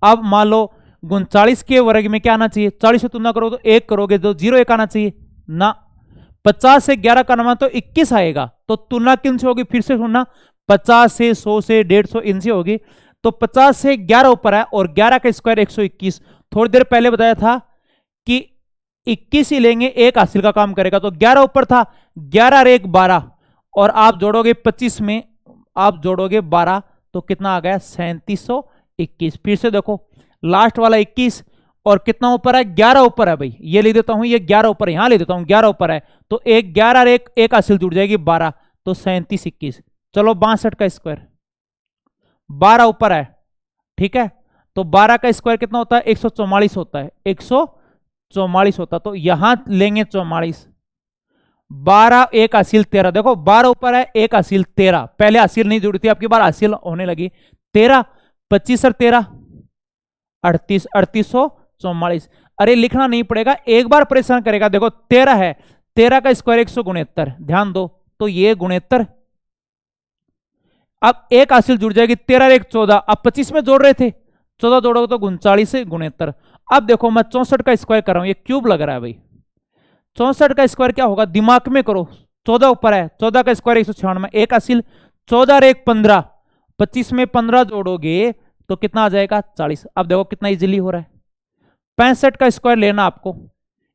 अब मान लो 39 के वर्ग में क्या आना चाहिए, 40 से तुलना करो तो 1 करोगे तो 0 1 आना चाहिए ना। 50 से 11 का नाम तो 21 आएगा, तो तुलना किन से होगी, फिर से सुनना। 50 से 100 से 150 इनसे होगी, तो 50 से 11 ऊपर है, और 11 का स्क्वायर 121। थोड़ी देर पहले बताया था कि 21 ही लेंगे, एक हासिल का काम करेगा, तो 11 ऊपर था, 11 और 1 12, और आप जोड़ोगे 25 में आप जोड़ोगे 12, तो कितना आ गया 3721। फिर से देखो लास्ट वाला 21 और कितना ऊपर है, 11 ऊपर है भाई। ये ले देता हूं, ये 11 ऊपर है, यहां ले देता हूं 11 ऊपर है, तो एक 11 और एक हासिल जुड़ जाएगी 12, तो 3721। चलो 62 का स्क्वायर 12 ऊपर है, ठीक है, तो 12 का स्क्वायर कितना होता है 144 होता है, 144 होता है, तो यहां लेंगे 44। 12 एक हासिल 13, देखो 12 ऊपर है, एक हासिल 13, पहले हासिल नहीं जुड़ी थी, आपकी बार हासिल होने लगी 13। 25 और 13 38 3844। अरे लिखना नहीं पड़ेगा, एक बार परेशान करेगा। देखो 13 है, 13 का स्क्वायर 169, ध्यान दो, तो ये 69। अब एक हासिल जुड़ जाएगी, 13 और 1 14, अब 25 में जोड़ रहे थे, 14 जोड़ोगे तो 39 से 69। अब देखो मैं 64 का स्क्वायर कर रहा हूं, ये क्यूब लग रहा है भाई। 64 का स्क्वायर क्या होगा, दिमाग में करो। 14 ऊपर है, 14 का स्क्वायर 196, एक हासिल, 14 और 1 15, 25 में 15 जोड़ोगे तो कितना आ जाएगा 40। अब देखो कितना इजीली हो रहा है। 65 का स्क्वायर लेना आपको।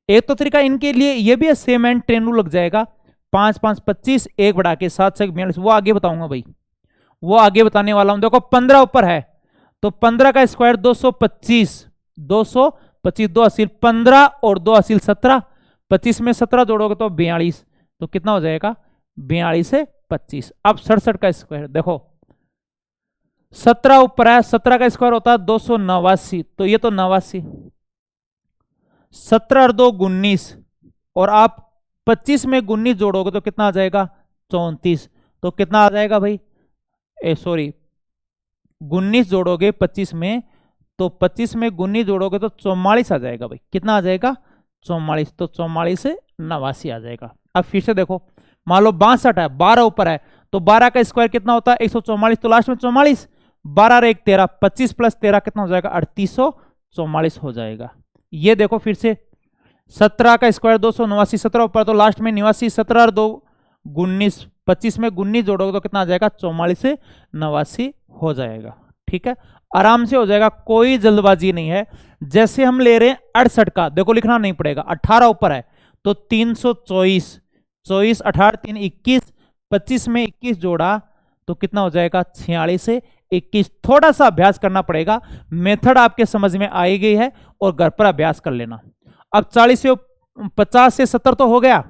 एक तो तरीका इनके लिए ये भी सेम एंड ट्रेन रूल लग जाएगा। 5 5 25, 1 बढ़ा के 7 से 42, वो आगे बताऊंगा भाई, वो आगे बताने वाला हूं। देखो 15 ऊपर है तो 15 का स्क्वायर 225, 225 2 असील 15 और 2 असील 17, 25 में 17 जोड़ोगे तो 42, तो कितना हो जाएगा 42 से 25। अब 67 का स्क्वायर देखो, 17 ऊपर है, 17 का स्क्वायर होता है 289, तो ये तो 89, 17 और 2 19, और आप 25 में 19 जोड़ोगे तो कितना आ जाएगा 34, तो कितना आ जाएगा भाई, सॉरी 19 जोड़ोगे 25 में, तो 25 में 19 जोड़ोगे तो 44 आ जाएगा भाई। कितना आ जाएगा 44, तो 44 से 89 आ जाएगा। अब फिर से देखो, मान लो 62 है, 12 ऊपर है, तो 12 का स्क्वायर कितना होता है 144, तो लास्ट में 44, 12 और 1 13, 25 प्लस 13 कितना हो जाएगा 3844 हो जाएगा। ये देखो फिर से 17 का स्क्वायर 289, 17 ऊपर तो लास्ट में 89, 17 और 2 19, 25 में 19 जोड़ोगे तो कितना आ जाएगा 44 से 89 हो जाएगा। ठीक है, आराम से हो जाएगा, कोई जल्दबाजी नहीं है। जैसे हम ले रहे हैं 68 का, देखो लिखना नहीं पड़ेगा, 18 ऊपर है तो 324, 24 18 3 21, 25 में 21 जोड़ा तो कितना हो जाएगा 46 से 21। थोड़ा सा अभ्यास करना पड़ेगा, मेथड आपके समझ में आई गई है और घर पर अभ्यास कर लेना। अब 40 से 50 से 70 तो हो गया,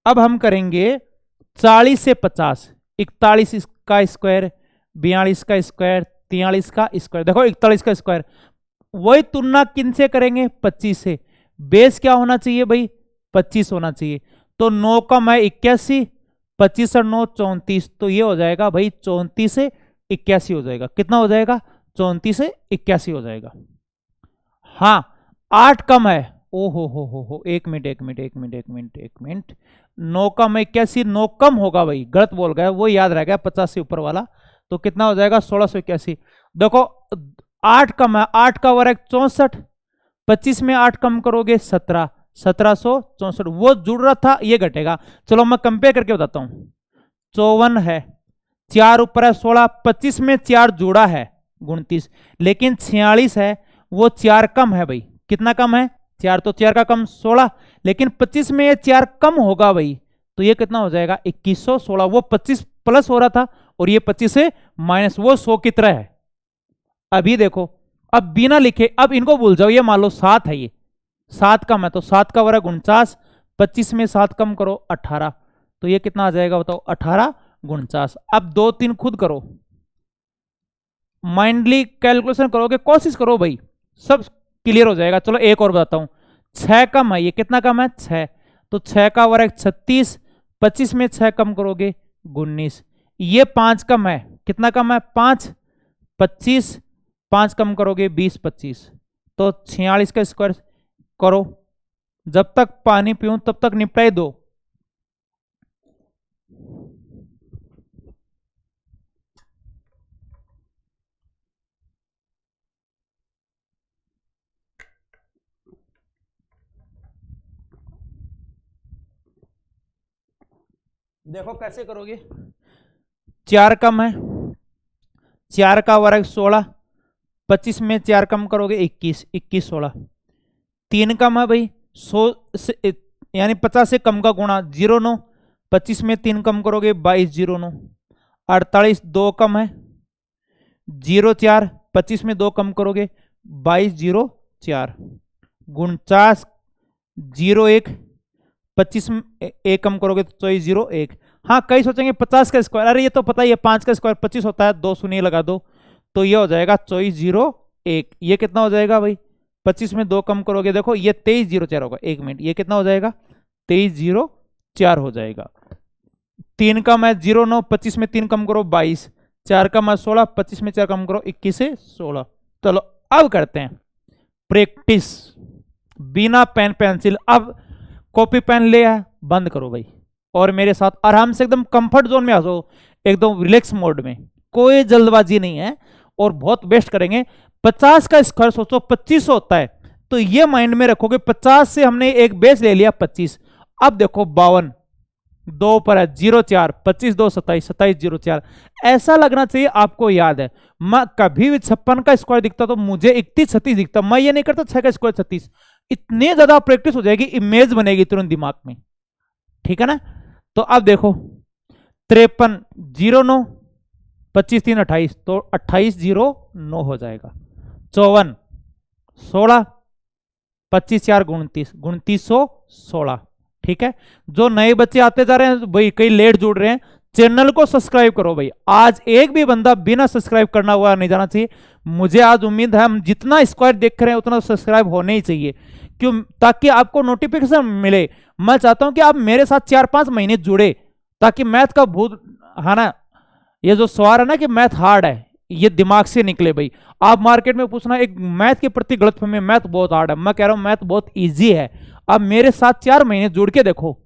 अब हम करेंगे 40 से 50, 41 का स्क्वायर, 42 का स्क्वायर, 43 का स्क्वायर। देखो 41 का स्क्वायर, वही तुलना किन से करेंगे 25 से। बेस क्या होना चाहिए भाई 25 होना चाहिए, तो 9 कम है 81, 25 और 9 34, तो ये हो जाएगा भाई 34 से 81 हो जाएगा। कितना हो जाएगा 34 से 81 हो जाएगा। हाँ 8 कम है, ओ हो 1 minute 1 minute 1 minute 1 minute 1 minute, 9 कम 81, 9 कम होगा भाई, गलत बोल गया, वो याद रह गया 50 से ऊपर वाला, तो कितना हो जाएगा 1681। देखो 8 कम है, 8 का वर्ग 64, 25 में 8 कम करोगे 17, 1764, वो जुड़ रहा था ये घटेगा। चलो मैं कंपेयर करके बताता हूं, 54 है, 4 ऊपर है 16, 25 में 4 जुड़ा है 29, लेकिन 46 है वो 4 कम है भाई। कितना कम है 4, तो 4 का कम 16, लेकिन 25 में ये 4 कम होगा भाई, तो ये कितना हो जाएगा 2116। वो 25 प्लस हो रहा था और ये 25 से माइनस, वो 100 की तरह है। अभी देखो, अब बिना लिखे, अब इनको भूल जाओ, ये मान लो 7 है, ये 7 कम है तो 7 का वर्ग 49, 25 में 7 कम करो 18, तो ये कितना आ जाएगा बताओ 18 49। अब 2 3 खुद करो, माइंडली कैलकुलेशन करोगे, कोशिश करो भाई, सब क्लियर हो जाएगा। चलो एक और बताता हूं, 6 कम है, ये कितना कम है 6, तो 6 का वर्ग 36, 25 में 6 कम करोगे 19, ये 5 कम है, कितना कम है 5, 25 5 कम करोगे 20 25, तो 46 का स्क्वायर करो, जब तक पानी पीऊं तब तक निपटाई दो। देखो कैसे करोगे, 4 कम है, 4 का वर्ग 16, 25 में 4 कम करोगे 21, 21 16, 3 कम है भाई 100 से, यानी 50 से कम का गुणा 09, 25 में 3 कम करोगे 22 09, 48 2 कम है 04, 25 में 2 कम करोगे 22 04, 49 01, 25 में 1 कम करोगे तो 24 01। हाँ कई सोचेंगे 50 का स्क्वायर, अरे ये तो पता ही है 5 का स्क्वायर 25 होता है, 2 शून्य लगा दो तो ये हो जाएगा 24 01। ये कितना हो जाएगा भाई 25 में 2 कम करोगे, देखो ये 23 04 होगा, 1 मिनट, ये कितना हो जाएगा 23 04 हो जाएगा। 3 कम है 09, 25 में 3 कम करो 22, 4 कम है 16, 25 में 4 कम करो 21 से 16। चलो अब करते हैं प्रैक्टिस बिना पेन पेंसिल। अब कॉपी पेन ले आया, बंद करो भाई और मेरे साथ आराम से एकदम कंफर्ट जोन में आ जाओ, एकदम रिलैक्स मोड में, कोई जल्दबाजी नहीं है और बहुत बेस्ट करेंगे। 50 का स्क्वायर सोचो 25 होता है, तो ये माइंड में रखोगे 50 से हमने एक बेस ले लिया 25। अब देखो 52, 2 ऊपर है 0 4, 25 2 27, 27 0 4। ऐसा लगना चाहिए आपको याद है। मैं कभी भी 56 का स्क्वायर दिखता तो मुझे 31 36 दिखता, मैं ये नहीं करता 6 का स्क्वायर 36। इतनी ज्यादा प्रैक्टिस हो जाएगी, इमेज बनेगी तुरंत दिमाग में, ठीक है ना। तो अब देखो 53 0 9, 25 3 28, तो 28 0 9 हो जाएगा। 54 16, 25 4 29, 2916, ठीक है। जो नए बच्चे आते जा रहे हैं भाई, कई लेट जुड़ रहे हैं, चैनल को सब्सक्राइब करो भाई। आज एक भी बंदा बिना सब्सक्राइब करना हुआ नहीं जाना चाहिए। मुझे आज उम्मीद है हम जितना स्क्वायर देख रहे हैं उतना सब्सक्राइब होने ही चाहिए, क्यों, ताकि आपको नोटिफिकेशन मिले। मैं चाहता हूं कि आप मेरे साथ 4-5 महीने जुड़े, ताकि मैथ का भूत है ना, ये जो सवाल है ना कि मैथ हार्ड है, ये दिमाग से निकले भाई। आप मार्केट में पूछना एक मैथ के प्रति गलतफहमी, मैथ बहुत हार्ड है, मैं कह रहा हूं मैथ बहुत इजी है। अब मेरे साथ 4 महीने जुड़ के देखो।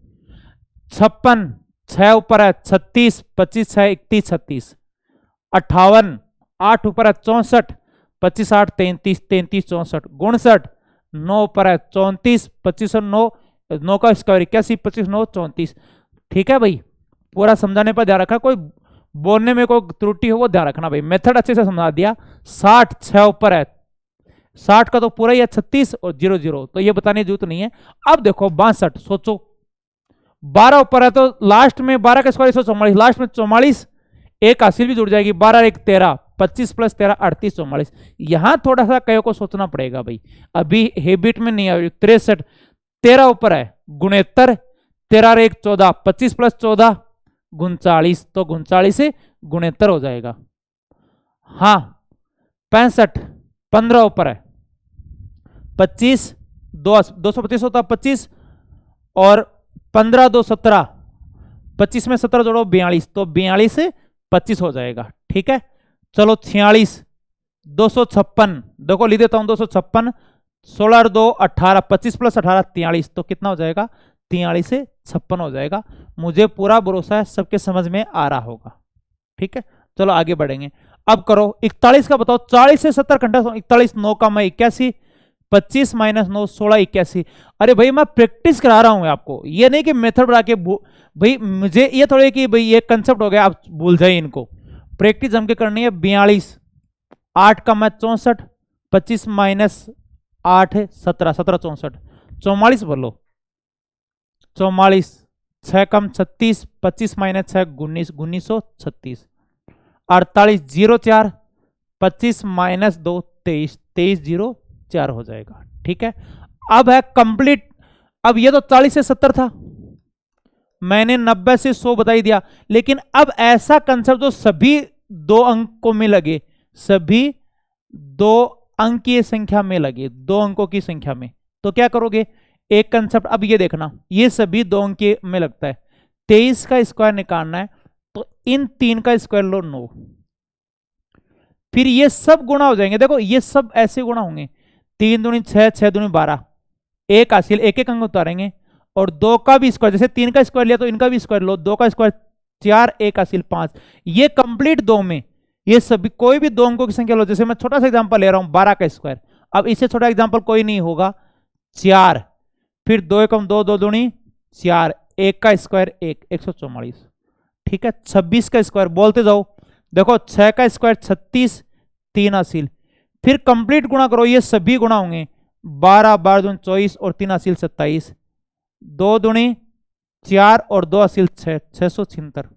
56 6 ऊपर है 36, 25 6 31 36, 58 8 ऊपर है 64, 25 8 33 33 64, 59 9 ऊपर है 34, 25 9 9 का स्क्वायर 81, 25 9 34, ठीक है भाई। पूरा समझाने पर ध्यान रखना, कोई बोलने में कोई त्रुटि हो वो ध्यान रखना भाई। मेथड अच्छे से समझा दिया। 60 6 ऊपर है 60 का तो पूरा ही है 36 और 0 0, तो ये बताने की जरूरत नहीं है। अब देखो 62, सोचो 12 ऊपर है तो लास्ट में 12 का स्क्वायर 144, लास्ट में 44, एक हासिल भी जुड़ जाएगी, 12 1 13, 25 + 13 38 44। यहां थोड़ा सा कई को सोचना पड़ेगा भाई, अभी हैबिट में नहीं आई। 63 13 ऊपर है 69, 13 1 14, 25 + 14 39, तो 39 से 69 हो जाएगा। हाँ 65 15 ऊपर है 25 225 होता 25, और 15 2 17, 25 में 17 जोड़ो 42, तो 42 से 25 हो जाएगा, ठीक है। चलो 46 256, देखो लिख देता हूं 256, 16 और 2 18, 25 + 18 43, तो कितना हो जाएगा 43 से 56 हो जाएगा। मुझे पूरा भरोसा है सबके समझ में आ रहा होगा, ठीक है। चलो आगे बढ़ेंगे। अब करो 41 का बताओ, 40 से 70 घंटा 41 9 का मैं 81, 25 - 9 16 81। अरे भाई मैं प्रैक्टिस करा रहा हूं आपको, ये नहीं कि मेथड बना के भाई मुझे ये थोड़े कि भाई ये कंसेप्ट हो गया आप भूल जाइए इनको। प्रैक्टिस हमके करनी है। 42 8 का मैं 64, 25 - 8 17 17 64, 44 बोलो 44, 6 कम 36, 25 - 6 19 1936, 48 0 4, 25 - 2 23 23 0 4 हो जाएगा, ठीक है। अब है कंप्लीट। अब ये तो 40 से 70 था, मैंने 90 से 100 बता ही दिया, लेकिन अब ऐसा कंसेप्ट जो सभी 2 अंकों में लगे, सभी 2 अंकीय संख्या में लगे, 2 अंकों की संख्या में, तो क्या करोगे एक कंसेप्ट। अब ये देखना, ये सभी 2 अंकीय में लगता है, 23 का स्क्वायर निकालना है, तो इन 3 का स्क्वायर लो 9, फिर ये सब गुणा हो जाएंगे। देखो ये सब ऐसे गुणा होंगे, 3 दूनी 6 6 दूनी 12, एक हासिल एक एक अंक उतारेंगे, और 2 का भी स्क्वायर, जैसे 3 का स्क्वायर लिया तो इनका भी स्क्वायर लो, 2 का स्क्वायर 4, एक हासिल 5, ये कंप्लीट 2 में ये सभी कोई भी 2 अंकों की संख्या लो। जैसे मैं छोटा सा एग्जांपल ले रहा हूं 12 का स्क्वायर, अब इससे छोटा एग्जांपल कोई नहीं होगा, 4, फिर 2 एकम 2 2 दूनी 4, एक का स्क्वायर 1 144, ठीक है। 26 का स्क्वायर बोलते जाओ, देखो 6 का स्क्वायर 36, 3 हासिल, फिर कंप्लीट गुणा करो, ये सभी गुणा होंगे, 12 12 दूनी 24 और 3 हासिल 27, 2 दूनी 4 और 2 हासिल 6 676,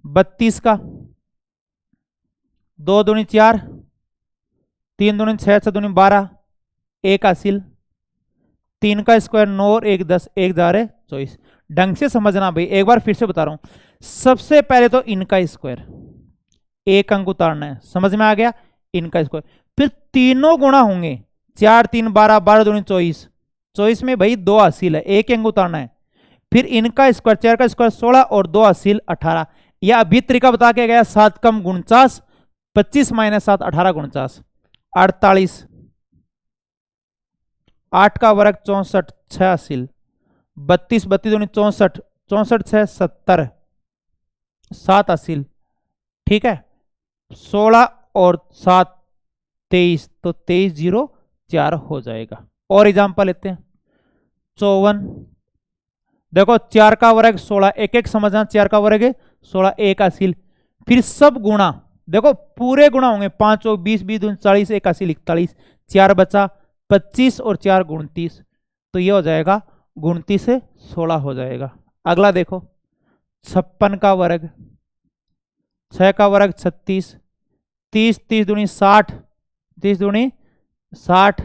32 का 2 दूनी 4, 3 दूनी 6 6 दूनी 12, एक हासिल, 3 का स्क्वायर 9 और 1 10, 1 4 24। ढंग से समझना भाई, एक बार फिर से बता रहा हूं। सबसे पहले तो इनका स्क्वायर एक अंक उतारना है, समझ में आ गया, इनका स्क्वायर, फिर तीनों गुणा होंगे, 4 3 12 12 दूनी 24, 24 में भाई 2 हासिल है, एक अंक उतारना है, फिर इनका स्क्वायर 4 का स्क्वायर 16 और 2 हासिल 18। यह अभी तरीका बता के गया 7 कम 49, 25 - 7 18 49, 48, 8 का वर्ग 64 6 हासिल, 32 32 दूनी 64, 64 6 70, 7 हासिल, ठीक है। 16 और 7 23, तो 23 0 4 हो जाएगा। और एग्जांपल लेते हैं, 54 देखो 4 का वर्ग 16, एक एक समझना, 4 का वर्ग 16, एक हासिल, फिर सब गुणा, देखो पूरे गुणा होंगे, 5 और 20, 20 दूनी 40, एक हासिल 41, 4 बचा 25 और 4 29, तो ये हो जाएगा 29 से 16 हो जाएगा। अगला देखो 56 का वर्ग, 6 का वर्ग 36, 30, 30 दूनी 60, 30 दूनी 60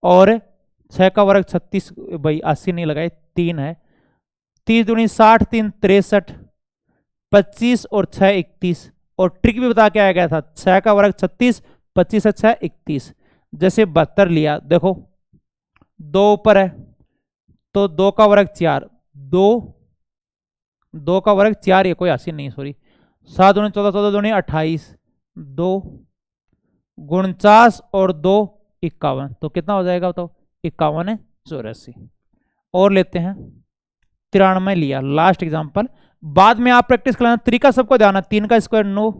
और 6 का वर्ग 36, भाई 80 नहीं लगाए, 3 है, 30 दूनी 60, 3 63, 25 और 6 31, और ट्रिक भी बता के आया गया था, 6 का वर्ग 36, 25 से 6 31, जैसे 72 लिया, देखो 2 ऊपर है तो 2 का वर्ग 4, 2 का वर्ग 4, ये कोई हासिल नहीं, सॉरी, 7 दूनी 14, 14 दूनी 28, 2 49 और 2 51, तो कितना हो जाएगा बताओ, 51 है 84। और लेते हैं 93 लिया, लास्ट एग्जांपल, बाद में आप प्रैक्टिस कराना, तरीका सबको ध्यान है, 3 का स्क्वायर 9,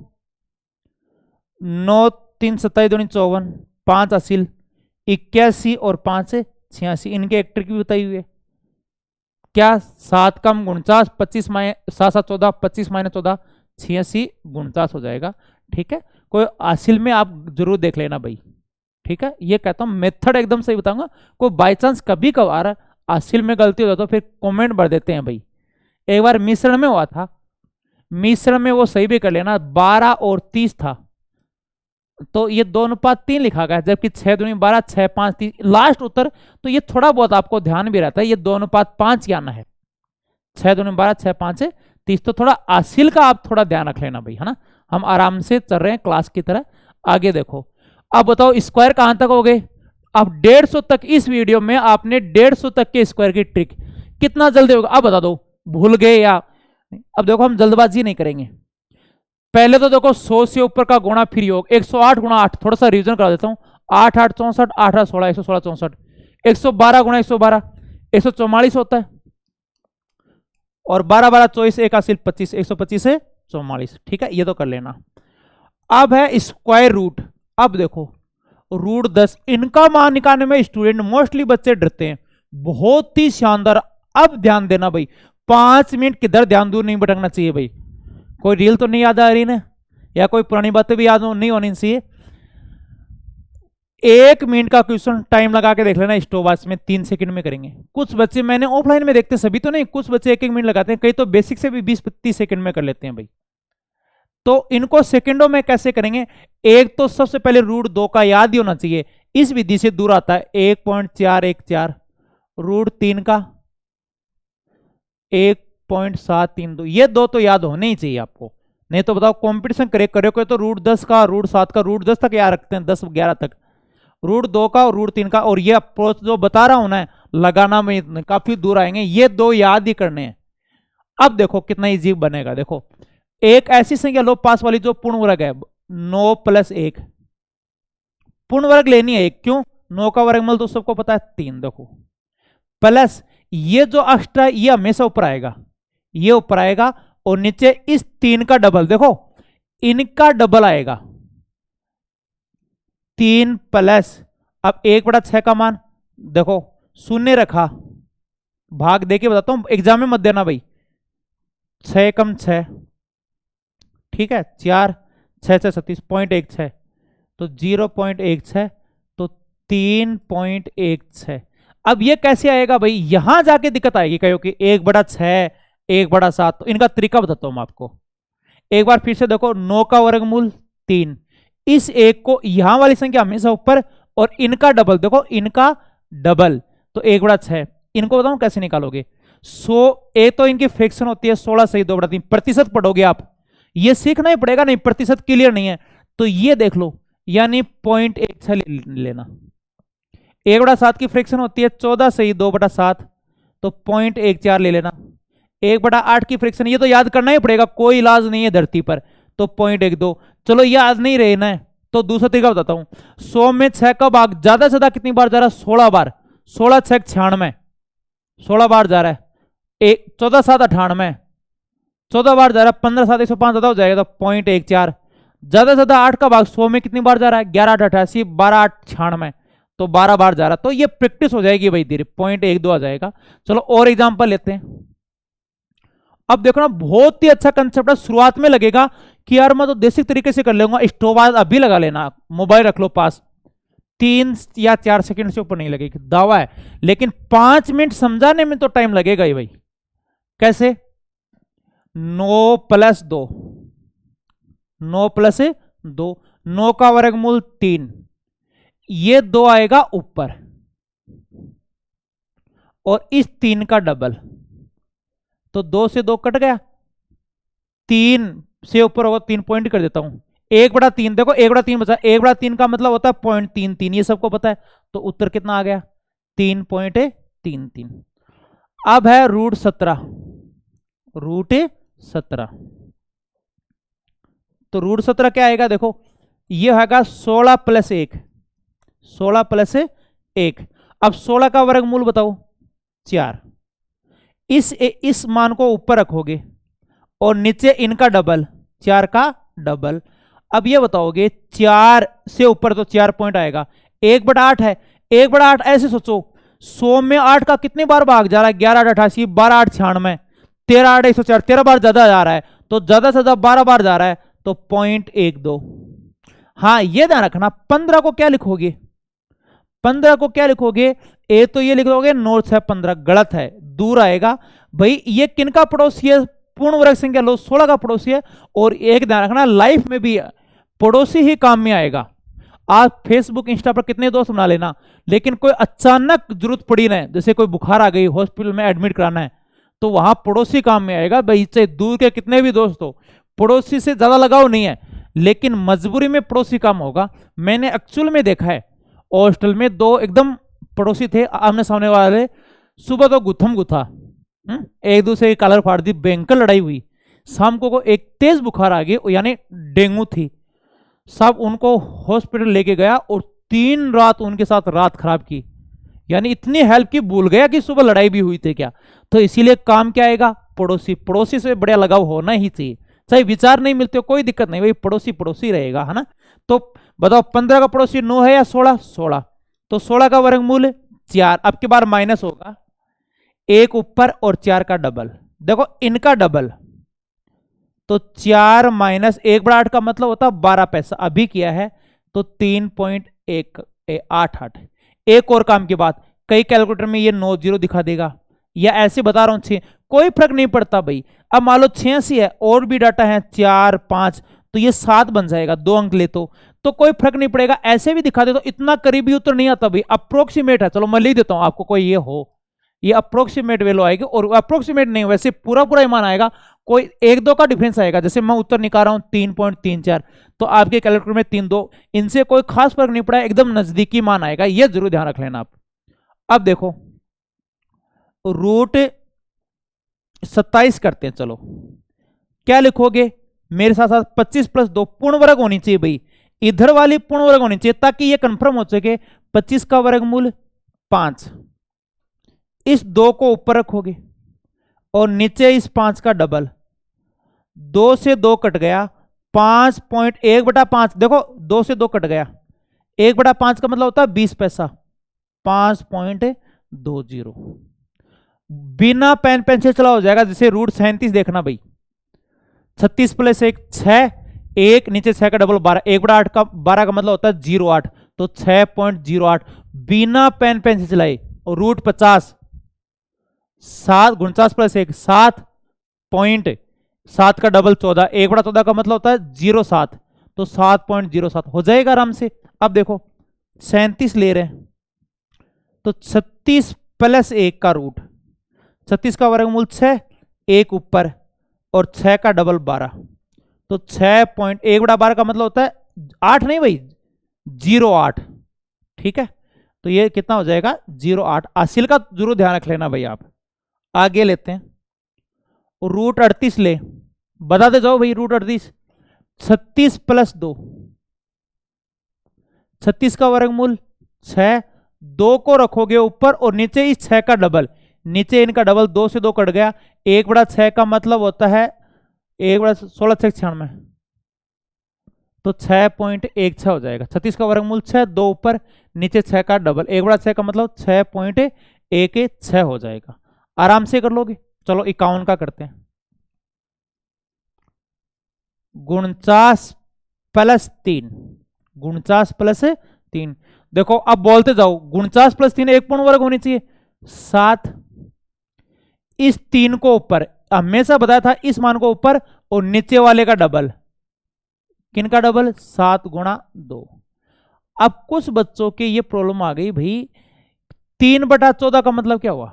9 3 27 दूनी 54, 5 हासिल 81 और 5 से 86, इनके एक ट्रिक भी बताई हुई है, क्या 7 कम 49, 25 7 7 14, 25 माइनस 14, 86 49 हो जाएगा। ठीक है, कोई हासिल में आप जरूर देख लेना भाई। ठीक है, ये कहता हूं मेथड एकदम सही बताऊंगा, कोई बाई चांस कभी कभार हासिल में गलती हो जाए तो फिर कमेंट भर देते हैं भाई। एक बार मिश्रण में हुआ था, मिश्रण में वो सही भी कर लेना, 12 और 30 था, तो ये 2:3 लिखा गया, जबकि 6 दूनी 12, 6 5 30 लास्ट उत्तर, तो ये थोड़ा बहुत आपको ध्यान भी रहता है, ये 2:5 आना है, 6 दूनी 12, 6 5 30, तो थोड़ा हासिल का आप थोड़ा ध्यान रख लेना भाई, है ना। हम आराम से चल रहे हैं क्लास की तरह। आगे देखो, अब बताओ स्क्वायर कहां तक हो गए, अब 150 तक, इस वीडियो में आपने 150 तक के स्क्वायर की ट्रिक कितना जल्दी होगा अब बता दो, भूल गए या। अब देखो हम जल्दबाजी नहीं करेंगे, पहले तो देखो 100 से ऊपर का गुणा फिर योग, 108 गुणा 8, थोड़ा सा रिवीजन करा देता हूं, 8 8 64, 8 8 16, 116 64, 112 गुणा 112 144 होता है, और 12 12 24, 1 हासिल 25, 125 से 44। ठीक है, ये तो कर लेना। अब है स्क्वायर रूट, अब देखो रूट 10, इनका मान निकालने में स्टूडेंट मोस्टली बच्चे डरते हैं, बहुत ही शानदार। अब ध्यान देना भाई, 5 मिनट किधर ध्यान दूर नहीं भटकना चाहिए भाई, कोई रील तो नहीं याद आ रही ना, या कोई पुरानी बातें भी याद नहीं होनी चाहिए। 1 मिनट का क्वेश्चन टाइम लगा के देख लेना, स्टोवास में 3 सेकंड में करेंगे। कुछ बच्चे मैंने ऑफलाइन में देखते, सभी तो नहीं, कुछ बच्चे 1 1 मिनट लगाते हैं, कई तो बेसिक से भी 20-30 सेकंड में कर लेते हैं भाई। तो इनको सेकंडों में कैसे करेंगे, एक तो सबसे पहले रूट 2 का याद ही होना चाहिए, इस विधि से दूर आता है 1.414, रूट 3 का 1.732, ये दो तो याद होने ही चाहिए आपको, नहीं तो बताओ कंपटीशन करे तो रूट 10 का, रूट 7 का, रूट 10 तक याद रखते हैं, 10 11 तक, रूट 2 का और रूट 3 का, और ये अप्रोच जो बता रहा हूं ना लगाना में काफी दूर आएंगे, ये दो याद ही करने हैं। अब देखो कितना इजी बनेगा, देखो एक ऐसी संख्या लो पास वाली जो पूर्ण वर्ग है, 9 + 1, पूर्ण वर्ग लेनी है एक, क्यों, 9 का वर्गमूल तो सबको पता है 3, देखो प्लस ये जो एक्स्ट्रा ये हमेशा ऊपर आएगा, ये ऊपर आएगा, और नीचे इस 3 का डबल, देखो इनका डबल आएगा 3 प्लस, अब 1/6 का मान देखो शून्य रखा, भाग देके बताता हूं, एग्जाम में मत देना भाई, 6 कम 6, ठीक है, 4 6 6 37, 0.16, तो 0.16, तो 3.16। अब ये कैसे आएगा भाई, यहां जाके दिक्कत आएगी, कहो कि 1/6 1/7, तो इनका तरीका बताता हूं मैं आपको। एक बार फिर से देखो, 9 का वर्गमूल 3, इस एक को यहां वाली संख्या हमेशा ऊपर, और इनका डबल, देखो इनका डबल, तो 1/6, इनको बताऊं कैसे निकालोगे, 100 एक तो इनकी फ्रैक्शन होती है 16 सही 2/3, प्रतिशत पढ़ोगे आप, ये सीखना ही पड़ेगा, नहीं प्रतिशत क्लियर नहीं है तो ये देख लो, यानी 0.16 लेना। 1/7 की फ्रैक्शन होती है 14 सही 2/7, तो 0.14 ले लेना। 1/8 की फ्रैक्शन, ये तो याद करना ही पड़ेगा, कोई इलाज नहीं है धरती पर, तो 0.12, चलो याद नहीं रहना है तो दूसरा तरीका बताता हूं, 100 में 6 का भाग ज्यादा से ज्यादा कितनी बार जा रहा है, 16 बार, 16 6 96, 16 बार जा रहा है, 14 7 98, 14 बार जा रहा है, 15 7 105 ज्यादा हो जाएगा, तो 0.14, ज्यादा से ज्यादा 8 का भाग 100 में कितनी बार जा रहा है, 11 8 88, 12 8 96, तो 12 बार जा रहा, तो ये प्रैक्टिस हो जाएगी भाई धीरे, 0.12 आ जाएगा। चलो और एग्जांपल लेते हैं। अब देखो ना, बहुत ही अच्छा कंसेप्ट है। शुरुआत में लगेगा कि यार मैं तो देसी तरीके से कर लूंगा, स्टोव अभी लगा लेना, मोबाइल रख लो पास, 3 या 4 सेकंड से ऊपर नहीं लगेगी, दावा है। लेकिन 5 मिनट समझाने में तो टाइम लगेगा ही भाई। कैसे? 9 + 2, 9 + 2, 9 का वर्गमूल 3, ये 2 आएगा ऊपर और इस 3 का डबल, तो 2 से 2 कट गया, 3 से ऊपर होगा, 3 पॉइंट कर देता हूं, 1/3। देखो 1/3 बचा, 1/3 का मतलब होता है 0.33, ये सबको पता है। तो उत्तर कितना आ गया? 3.33। अब है √17, √17। तो √17 क्या आएगा? देखो ये होगा 16 + 1, 16 + 1। अब 16 का वर्गमूल बताओ, 4। इस मान को ऊपर रखोगे और नीचे इनका डबल, 4 का डबल। अब ये बताओगे 4 से ऊपर तो 4 पॉइंट आएगा, 1/8 है, 1/8 ऐसे सोचो, 100 में 8 का कितनी बार भाग जा रहा है? 11 8 88, 12 8 96, 13 8 104, 13 बार ज्यादा जा रहा है, तो ज्यादा से ज्यादा 12 बार जा रहा है, तो 0.12। हाँ ये ध्यान रखना, 15 को क्या लिखोगे? 15 को क्या लिखोगे? ए तो ये लिख दोगे नॉर्थ है, 15 गलत है, दूर आएगा भाई। ये किनका पड़ोसी है? पूर्ण वर्ग संख्या लो, 16 का पड़ोसी है। और एक ध्यान रखना, लाइफ में भी पड़ोसी ही काम में आएगा। आप फेसबुक इंस्टा पर कितने दोस्त बना लेना, लेकिन कोई अचानक जरूरत पड़ी ना, जैसे कोई बुखार आ गई, हॉस्पिटल में एडमिट कराना है, तो वहां पड़ोसी काम में आएगा भाई। चाहे दूर के कितने भी दोस्त हो, पड़ोसी से ज्यादा लगाव नहीं है, लेकिन मजबूरी में पड़ोसी काम होगा। मैंने एक्चुअल में देखा है, हॉस्टल में 2 एकदम पड़ोसी थे, आमने सामने वाले। सुबह तो गुथम गुथा, एक दूसरे की कलर फाड़ दी, भयंकर लड़ाई हुई। शाम को एक तेज बुखार आ गई, यानी डेंगू थी। सब उनको हॉस्पिटल लेके गया और 3 रात उनके साथ रात खराब की, यानी इतनी हेल्प की, भूल गया कि सुबह लड़ाई भी हुई थी क्या। तो इसीलिए काम क्या आएगा? पड़ोसी। पड़ोसी से बड़ा लगाव होना ही चाहिए, चाहे विचार नहीं मिलते हो कोई दिक्कत नहीं भाई, पड़ोसी पड़ोसी रहेगा, है ना। तो बताओ 15 का पड़ोसी 9 है या 16? 16। तो 16 का वर्गमूल 4। अब की बार माइनस होगा, 1 ऊपर और 4 का डबल। देखो इनका डबल, तो 4 - 1/8 का मतलब होता है 12 पैसा, अभी किया है तो 3.188। एक और काम की बात, कई कैलकुलेटर में ये 90 दिखा देगा, या ऐसे बता रहा हूं 6, कोई फर्क नहीं पड़ता भाई। अब मान लो 86 है और भी डाटा है 4 5, तो ये 7 बन जाएगा, 2 अंक ले तो कोई फर्क नहीं पड़ेगा, ऐसे भी दिखा दे। तो इतना करीबी उत्तर नहीं आता भाई, अप्रोक्सीमेट है। चलो मैं लिख देता हूं आपको, कोई ये हो, ये अप्रोक्सीमेट वैल्यू आएगी, और अप्रोक्सीमेट नहीं, वैसे पूरा पूरा ईमान आएगा, कोई 1 2 का डिफरेंस आएगा। जैसे मैं उत्तर निकाल रहा हूं 3.34, तो आपके कैलकुलेटर में 3 2, इनसे कोई खास फर्क नहीं पड़ा, एकदम नजदीकी मान आएगा, ये जरूर ध्यान रख लेना आप। अब देखो √27 करते हैं। चलो क्या लिखोगे मेरे साथ साथ? 25 + 2 पूर्ण वर्ग होनी चाहिए भाई, इधर वाली पूर्ण वर्ग होनी चाहिए, ताकि ये कंफर्म हो सके। 25 का वर्गमूल 5, इस 2 को ऊपर रखोगे और नीचे इस 5 का डबल, 2 से 2 कट गया, 5.1/5। देखो 2 से 2 कट गया, 1/5 का मतलब होता है 20 पैसा, 5.20। बिना पेन पेंसिल चला हो जाएगा। जैसे √37 देखना भाई, 36 + 1 6, 1 नीचे 6 का डबल 12, 1/8 का 12 का मतलब होता है 0.8, तो 6.08 बिना पेन पेंसिल चलाए। और √50 7, 49 + 1 7.7 का डबल 14, 1/14 का मतलब होता है 0.7, तो 7.07 हो जाएगा आराम से। अब देखो 37 ले रहे हैं, तो 36 + 1 का रूट, 36 का वर्गमूल 6, 1 ऊपर और 6 का डबल 12, तो 6.1/12 का मतलब होता है 8 नहीं भाई, 0.8। ठीक है, तो ये कितना हो जाएगा? 0.8। हासिल का जरूर ध्यान रख लेना भाई। आप आगे लेते हैं, √38 ले, बताते जाओ भाई। √38 36 + 2, 36 का वर्गमूल 6, 2 को रखोगे ऊपर और नीचे इस 6 का डबल, नीचे इनका डबल, 2 से 2 कट गया, 1/6 का मतलब होता है 1/16 96, तो 6.16 हो जाएगा। 36 का वर्गमूल 6, 2 ऊपर नीचे 6 का डबल, 1/6 का मतलब 6.16 हो जाएगा। आराम से कर लोगे। चलो 51 का करते हैं। 49 प्लस 3, 49 प्लस 3, देखो अब बोलते जाओ। 49 प्लस 3 एक पूर्ण वर्ग होनी चाहिए 7। इस 3 को ऊपर, हमेशा बताया था इस मान को ऊपर और नीचे वाले का डबल। किन का डबल? 7 गुणा 2। अब कुछ बच्चों के ये प्रॉब्लम आ गई भाई, 3/14 का मतलब क्या हुआ?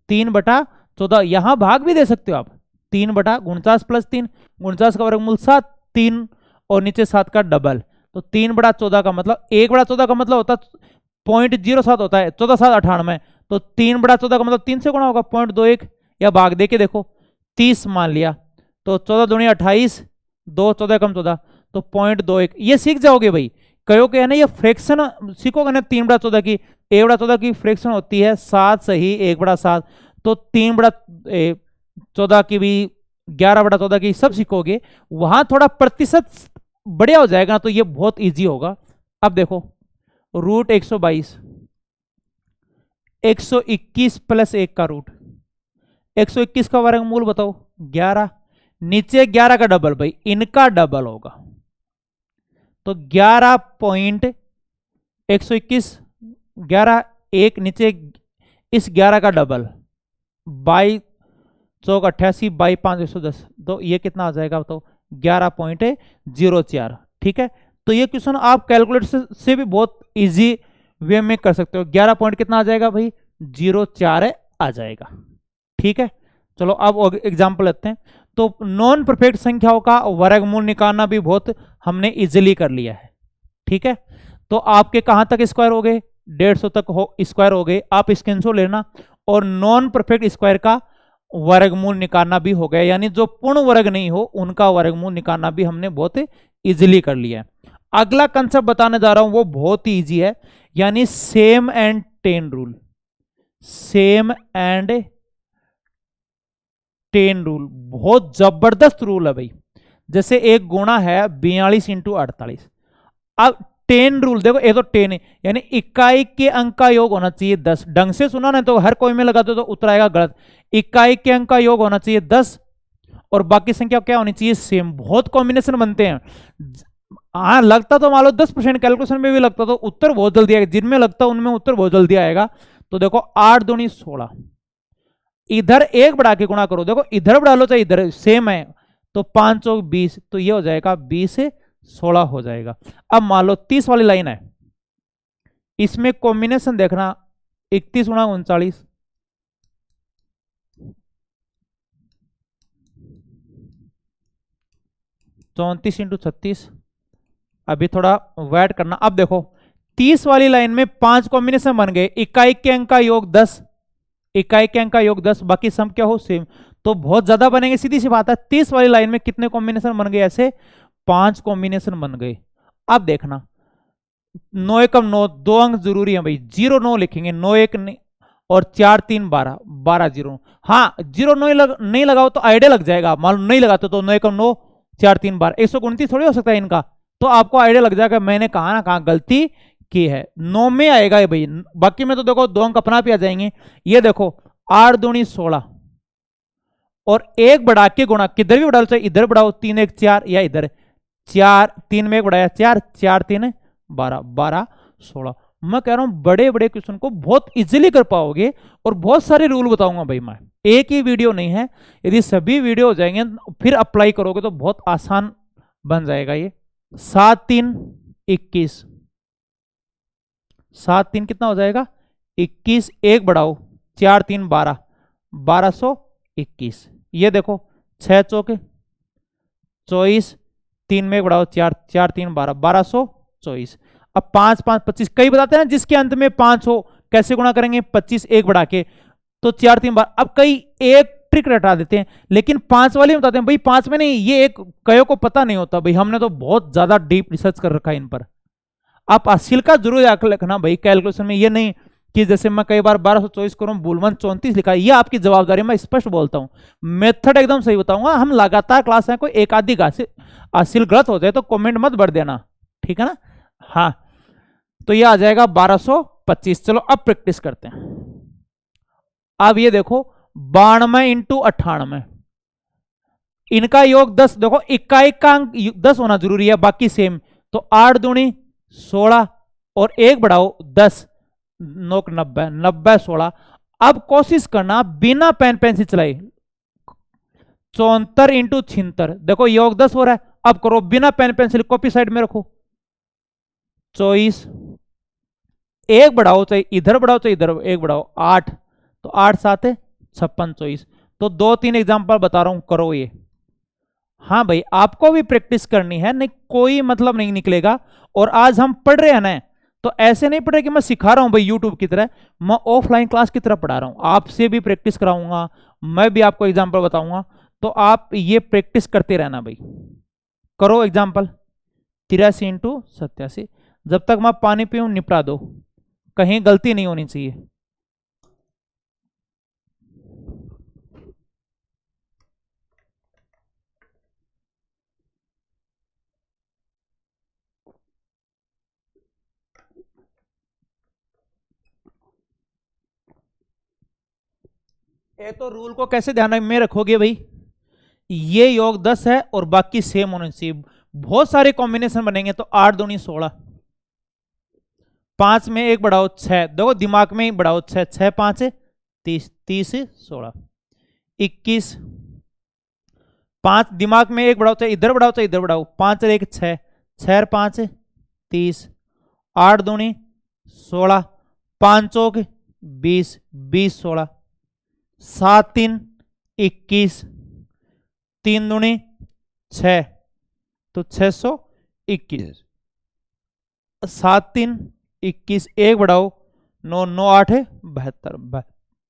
3/14, यहां भाग भी दे सकते हो आप। 3/49 प्लस 3, 49 का वर्गमूल 7, 3 और नीचे 7 का डबल, तो 3/14 का मतलब 1/14 का मतलब होता 0.07 होता है, 14 7 98, तो 3/14 का मतलब 3 से गुणा होगा 0.21, या भाग दे के देखो 30 मान लिया, तो 14 दूनी 28, 2 14 कम 14, तो 0.21। ये सीख जाओगे भाई, कहो के है ना, ये फ्रैक्शन सीखोगे ना 3/14 की। 1/14 की फ्रैक्शन होती है 7 सही 1/7, तो 3/14 की भी, 11/14 की सब सीखोगे। वहां थोड़ा प्रतिशत बढ़िया हो जाएगा, तो ये बहुत इजी होगा। अब देखो रूट 122, 121 प्लस 1 का रूट, 121 का वर्गमूल बताओ 11, नीचे 11 का डबल भाई, इनका डबल होगा, तो 11.121, 11 1 नीचे इस 11 का डबल, 22 चौक 88, 22 5 110, तो ये कितना आ जाएगा बताओ? 11.04। ठीक है, तो ये क्वेश्चन आप कैलकुलेटर से भी बहुत इजी वे में कर सकते हो। 11 पॉइंट कितना आ जाएगा भाई? 04 आ जाएगा। ठीक है, चलो अब एग्जाम्पल लेते हैं। तो नॉन परफेक्ट संख्याओं का वर्गमूल निकालना भी बहुत हमने इजिली कर लिया है। ठीक है, तो आपके कहां तक स्क्वायर हो गए? 150 तक हो स्क्वायर हो गए, आप स्क्रीनशॉट लेना। और नॉन परफेक्ट स्क्वायर का वर्गमूल निकालना भी हो गया, यानी जो पूर्ण वर्ग नहीं हो उनका वर्गमूल निकालना भी हमने बहुत इजिली कर लिया है। अगला कंसेप्ट बताने जा रहा हूं वो बहुत ही इजी है, यानी same and 10 rule. Same and 10 rule बहुत जबरदस्त रूल है भाई। जैसे एक गुणा है 42 × 48, अब 10 रूल देखो, ये तो 10 है, यानी इकाई के अंक का योग होना चाहिए 10। ढंग से सुना ना, तो हर कोई में लगा दो तो उत्तर आएगा गलत। इकाई के अंक का योग होना चाहिए 10 और बाकी संख्या क्या होनी चाहिए? सेम। बहुत कॉम्बिनेशन बनते हैं। हाँ लगता तो मान लो 10% कैलकुलेशन में भी लगता, तो उत्तर बहुत जल्दी आएगा। जिनमें लगता उनमें उत्तर बहुत जल्दी आएगा। तो देखो 8 दूनी 16, इधर एक बढ़ा के गुणा करो, देखो इधर बढ़ा लो चाहे इधर, सेम है, तो 5 चौक 20, तो ये हो जाएगा 20 से 16 हो जाएगा। अब मान लो 30 वाली लाइन है, इसमें कॉम्बिनेशन देखना 31 × 39, 34 × 36, अभी थोड़ा वेट करना। अब देखो 30 वाली लाइन में 5 कॉम्बिनेशन बन गए, इकाई के अंक का योग 10, इकाई के अंक का योग 10, बाकी सम क्या हो? सेम। तो बहुत ज्यादा बनेंगे, सीधी सी बात है। 30 वाली लाइन में कितने कॉम्बिनेशन बन गए? ऐसे 5 कॉम्बिनेशन बन गए। अब देखना 9 एकम 9, 2 अंक जरूरी है भाई, 0 9 लिखेंगे, 9 1 और 4 3 12, 12 0। हाँ 0 नहीं लगाओ तो आइडिया लग जाएगा, मान लो नहीं लगाते तो 9 एकम 9, 4 3 12, 129 थोड़ी हो सकता है इनका, तो आपको आइडिया लग जाएगा मैंने कहा ना कहा गलती की है। 9 में आएगा ये भाई, बाकी में तो देखो 2 अंक अपना भी आ जाएंगे। ये देखो 8 दूनी 16 और एक बढ़ा के गुणा, किधर भी बढ़ाओ, चाहे इधर बढ़ाओ, 3 1 4, या इधर 4 3 में एक बढ़ाया 4, 4 3 12, 12 16। मैं कह रहा हूं बड़े बड़े क्वेश्चन को बहुत इजीली कर पाओगे, और बहुत सारे रूल बताऊंगा भाई मैं, एक ही वीडियो नहीं है। यदि सभी वीडियो हो जाएंगे फिर अप्लाई करोगे तो बहुत आसान बन जाएगा ये। 7 3 21, 7 3 कितना हो जाएगा? 21, एक बढ़ाओ 4 3 12, 1221। ये देखो 6 चौके 24, 3 में एक बढ़ाओ 4, 4 3 12, 1224। अब 5 5 25, कई बताते हैं ना जिसके अंत में 5 हो कैसे गुणा करेंगे? 25 एक बढ़ा के, तो 4 3 12। अब कई एक ट्रिक रटा देते हैं, लेकिन 5 वाले बताते हैं भाई 5 में नहीं, ये एक कईयों को पता नहीं होता भाई, हमने तो बहुत ज्यादा डीप रिसर्च कर रखा है इन पर। आप असिल का जरूर याद रखना भाई कैलकुलेशन में, ये नहीं कि जैसे मैं कई बार 1224 करूं बुलवन 34 लिखा है, ये आपकी जवाबदारी, मैं स्पष्ट बोलता हूं, मेथड एकदम सही बताऊंगा। हम लगातार क्लास है, कोई एक आधी हासिल गलत हो जाए तो कमेंट मत भर देना, ठीक है ना। हाँ, तो ये आ जाएगा 1225। चलो अब प्रैक्टिस करते हैं। अब ये देखो 92 इंटू 98, इनका योग 10, देखो इकाई का अंक 10 होना जरूरी है, बाकी सेम। तो 8 दूनी 16 और 1 बढ़ाओ 10, 9 90, 90 16। अब कोशिश करना बिना पेन पेंसिल चलाए, 74 इंटू 76, देखो योग 10 हो रहा है। अब करो बिना पेन पेंसिल, कॉपी साइड में रखो, 24, 1 बढ़ाओ चाहे इधर बढ़ाओ चाहे इधर 1 बढ़ाओ 8, तो 8 7 56 24। तो 2-3 एग्जाम्पल बता रहा हूं, करो ये। हाँ भाई, आपको भी प्रैक्टिस करनी है, नहीं कोई मतलब नहीं निकलेगा। और आज हम पढ़ रहे हैं ना, तो ऐसे नहीं पढ़ रहे कि मैं सिखा रहा हूं भाई यूट्यूब की तरह, मैं ऑफलाइन क्लास की तरह पढ़ा रहा हूं, आपसे भी प्रैक्टिस कराऊंगा, मैं भी आपको एग्जाम्पल बताऊंगा। तो आप ये प्रैक्टिस करते रहना भाई। करो एग्जाम्पल, 83 इंटू 87, जब तक मैं पानी पीऊं निपटा दो, कहीं गलती नहीं होनी चाहिए। ये तो रूल को कैसे ध्यान में रखोगे भाई, ये योग 10 है और बाकी सेम होने चाहिए। बहुत सारे कॉम्बिनेशन बनेंगे, तो 8 दूनी 16, 5 में 1 बढ़ाओ 6, देखो दिमाग में ही बढ़ाओ 6, 6 5 30, 30 16, 21, 5 दिमाग में 1 बढ़ाओ चाहे इधर बढ़ाओ चाहे इधर बढ़ाओ, 5 और 1 6, 6 और 5 30, 8 दूनी 16, 5 चौक 20, 20 16, 7 3 21, 3 दूनी 6, तो 621, 7 3 21, 1 बढ़ाओ 9, 9 8 72,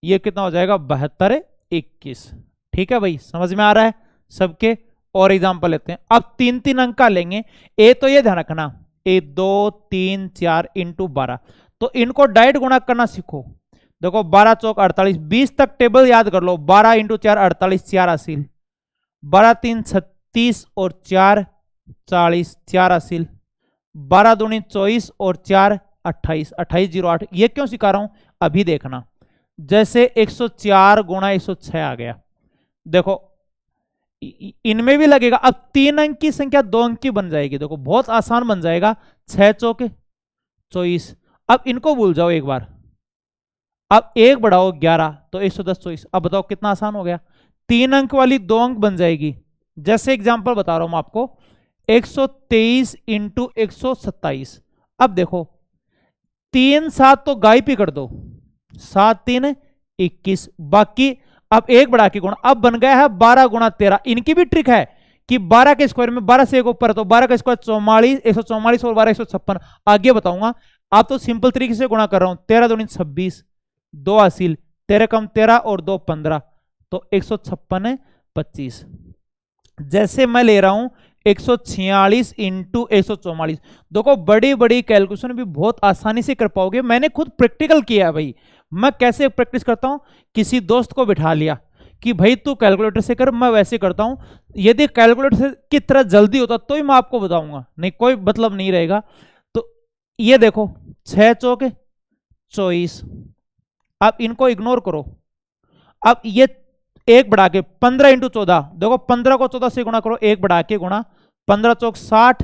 ये कितना हो जाएगा 72 21। ठीक है भाई, समझ में आ रहा है सबके। और एग्जांपल लेते हैं, अब 3-3 अंक का लेंगे। ए तो ये ध्यान रखना, ए 2 3 4 इंटू 12, तो इनको डायरेक्ट गुणा करना सीखो। देखो 12 चौक 48, 20 तक टेबल याद कर लो, 12 इंटू 4 48, 4 80, 12 3 36 और 4 40, 4 80, 12 दूनी 24 और 4 28, 28 08। ये क्यों सिखा रहा हूं अभी देखना। जैसे 104 गुणा 106 आ गया, देखो इनमें भी लगेगा। अब 3 अंक की संख्या 2 अंक की बन जाएगी, देखो बहुत आसान बन जाएगा, 6 चौके 24। अब इनको भूल जाओ एक बार, अब 1 बढ़ाओ 11, तो 110 24। अब बताओ कितना आसान हो गया, 3 अंक वाली 2 अंक बन जाएगी। जैसे एग्जांपल बता रहा हूं मैं आपको, 123 इंटू 127। अब देखो 3 7 तो गायब ही कर दो, 7 3 21, बाकी अब 1 बढ़ा के गुणा, अब बन गया है 12 गुणा 13। इनकी भी ट्रिक है कि 12 के स्क्वायर में 12 से एक ऊपर, तो 12 का स्क्वायर 44, 144 और 12 156। आगे बताऊंगा, आप तो सिंपल तरीके से गुणा कर रहा हूं, 13 दूनी 26, 2 हासिल, 13 कम 13 और 2 15, तो 156 25। जैसे मैं ले रहा हूं 146 इंटू 144, देखो बड़ी बड़ी कैलकुलेशन भी बहुत आसानी से कर पाओगे। मैंने खुद प्रैक्टिकल किया है भाई। मैं कैसे प्रैक्टिस करता हूं, किसी दोस्त को बिठा लिया कि भाई तू कैलकुलेटर से कर, मैं वैसे करता हूं। यदि कैलकुलेटर से की तरह जल्दी होता तो ही मैं आपको बताऊंगा, नहीं कोई मतलब नहीं रहेगा। तो ये देखो 6 चौक 24, अब इनको इग्नोर करो। अब ये 1 बढ़ा के 15 इंटू 14, देखो 15 को 14 से गुणा करो, 1 बढ़ा के गुणा, 15 चौक 60,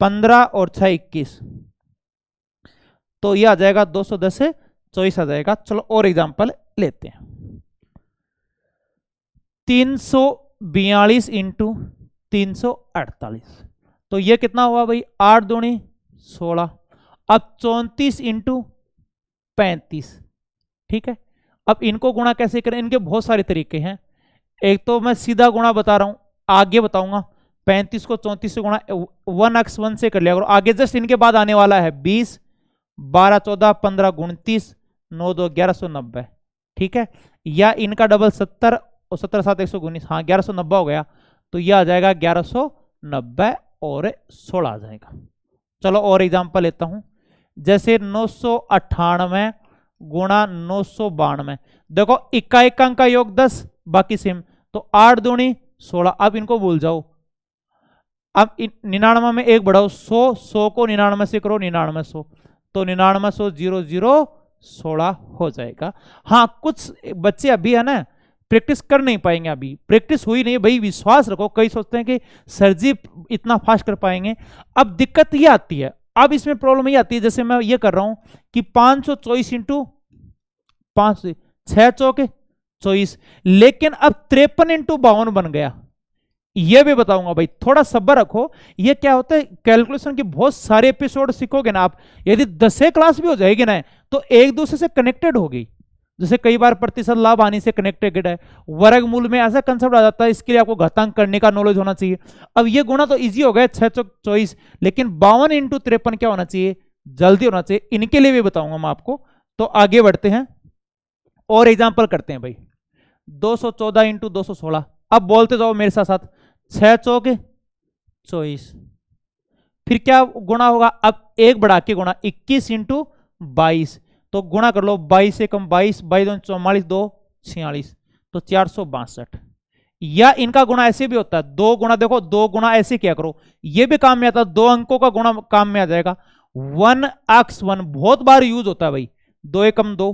15 और 6 21, तो ये आ जाएगा 210 से 24 आ जाएगा। चलो और एग्जांपल लेते हैं, 342 इंटू 348, तो ये कितना हुआ भाई, 8 दूनी 16। अब 34 इंटू 35, ठीक है। अब इनको गुणा कैसे करें, इनके बहुत सारे तरीके हैं। एक तो मैं सीधा गुणा बता रहा हूं, आगे बताऊंगा। 35 को 34 से गुणा 1x1 से कर लिया करो, आगे जस्ट इनके बाद आने वाला है 20, 12 14 15 29, 9 2 1190, ठीक है। या इनका डबल 70 और 17 7 119, हाँ 1190 हो गया, तो यह आ जाएगा 1190 और 16 आ जाएगा। चलो और एग्जांपल लेता हूं, जैसे 998 गुणा 992। देखो इक्का इक्का अंक का योग 10, बाकी सेम, तो 8 दूनी 16। अब इनको भूल जाओ। अब 99 में एक बढ़ाओ 100, 100 को 99 से करो 99 100, तो 99 100 0 0 16 हो जाएगा। हाँ कुछ बच्चे अभी है ना प्रैक्टिस कर नहीं पाएंगे, अभी प्रैक्टिस हुई नहीं भाई, विश्वास रखो। कई सोचते हैं कि सर जी इतना फास्ट कर पाएंगे। अब दिक्कत ये आती है, अब इसमें प्रॉब्लम ये आती है, जैसे मैं ये कर रहा हूं कि 524 इंटू 5, 6 चौके 24, लेकिन अब 53 इंटू 52 बन गया। ये भी बताऊंगा भाई, थोड़ा सब्र रखो। ये क्या होता है, कैलकुलेशन के बहुत सारे एपिसोड सीखोगे ना आप, यदि 10 क्लास भी हो जाएगी ना तो एक दूसरे से कनेक्टेड होगी। जैसे कई बार प्रतिशत लाभ हानि से कनेक्टेड है, वर्गमूल में ऐसा कंसेप्ट आ जाता है, इसके लिए आपको घातांक करने का नॉलेज होना चाहिए। अब ये गुणा तो इजी हो गया 6 चौक 24, लेकिन 52 इंटू 53 क्या होना चाहिए, जल्दी होना चाहिए। इनके लिए भी बताऊंगा मैं आपको। तो आगे बढ़ते हैं और एग्जाम्पल करते हैं भाई। 214 इंटू 216, अब बोलते जाओ मेरे साथ साथ, 6 चौके 24, फिर क्या गुणा होगा, अब एक बढ़ा के गुणा 21 इंटू 22, तो गुणा कर लो 22 से कम 22, 22 44 2 46, तो 462। या इनका गुणा ऐसे भी होता है, दो गुणा, देखो दो गुणा ऐसे क्या करो, ये भी काम में आता है, दो अंकों का गुणा काम में आ जाएगा। 1x1 बहुत बार यूज होता है भाई, 2 एकम 2,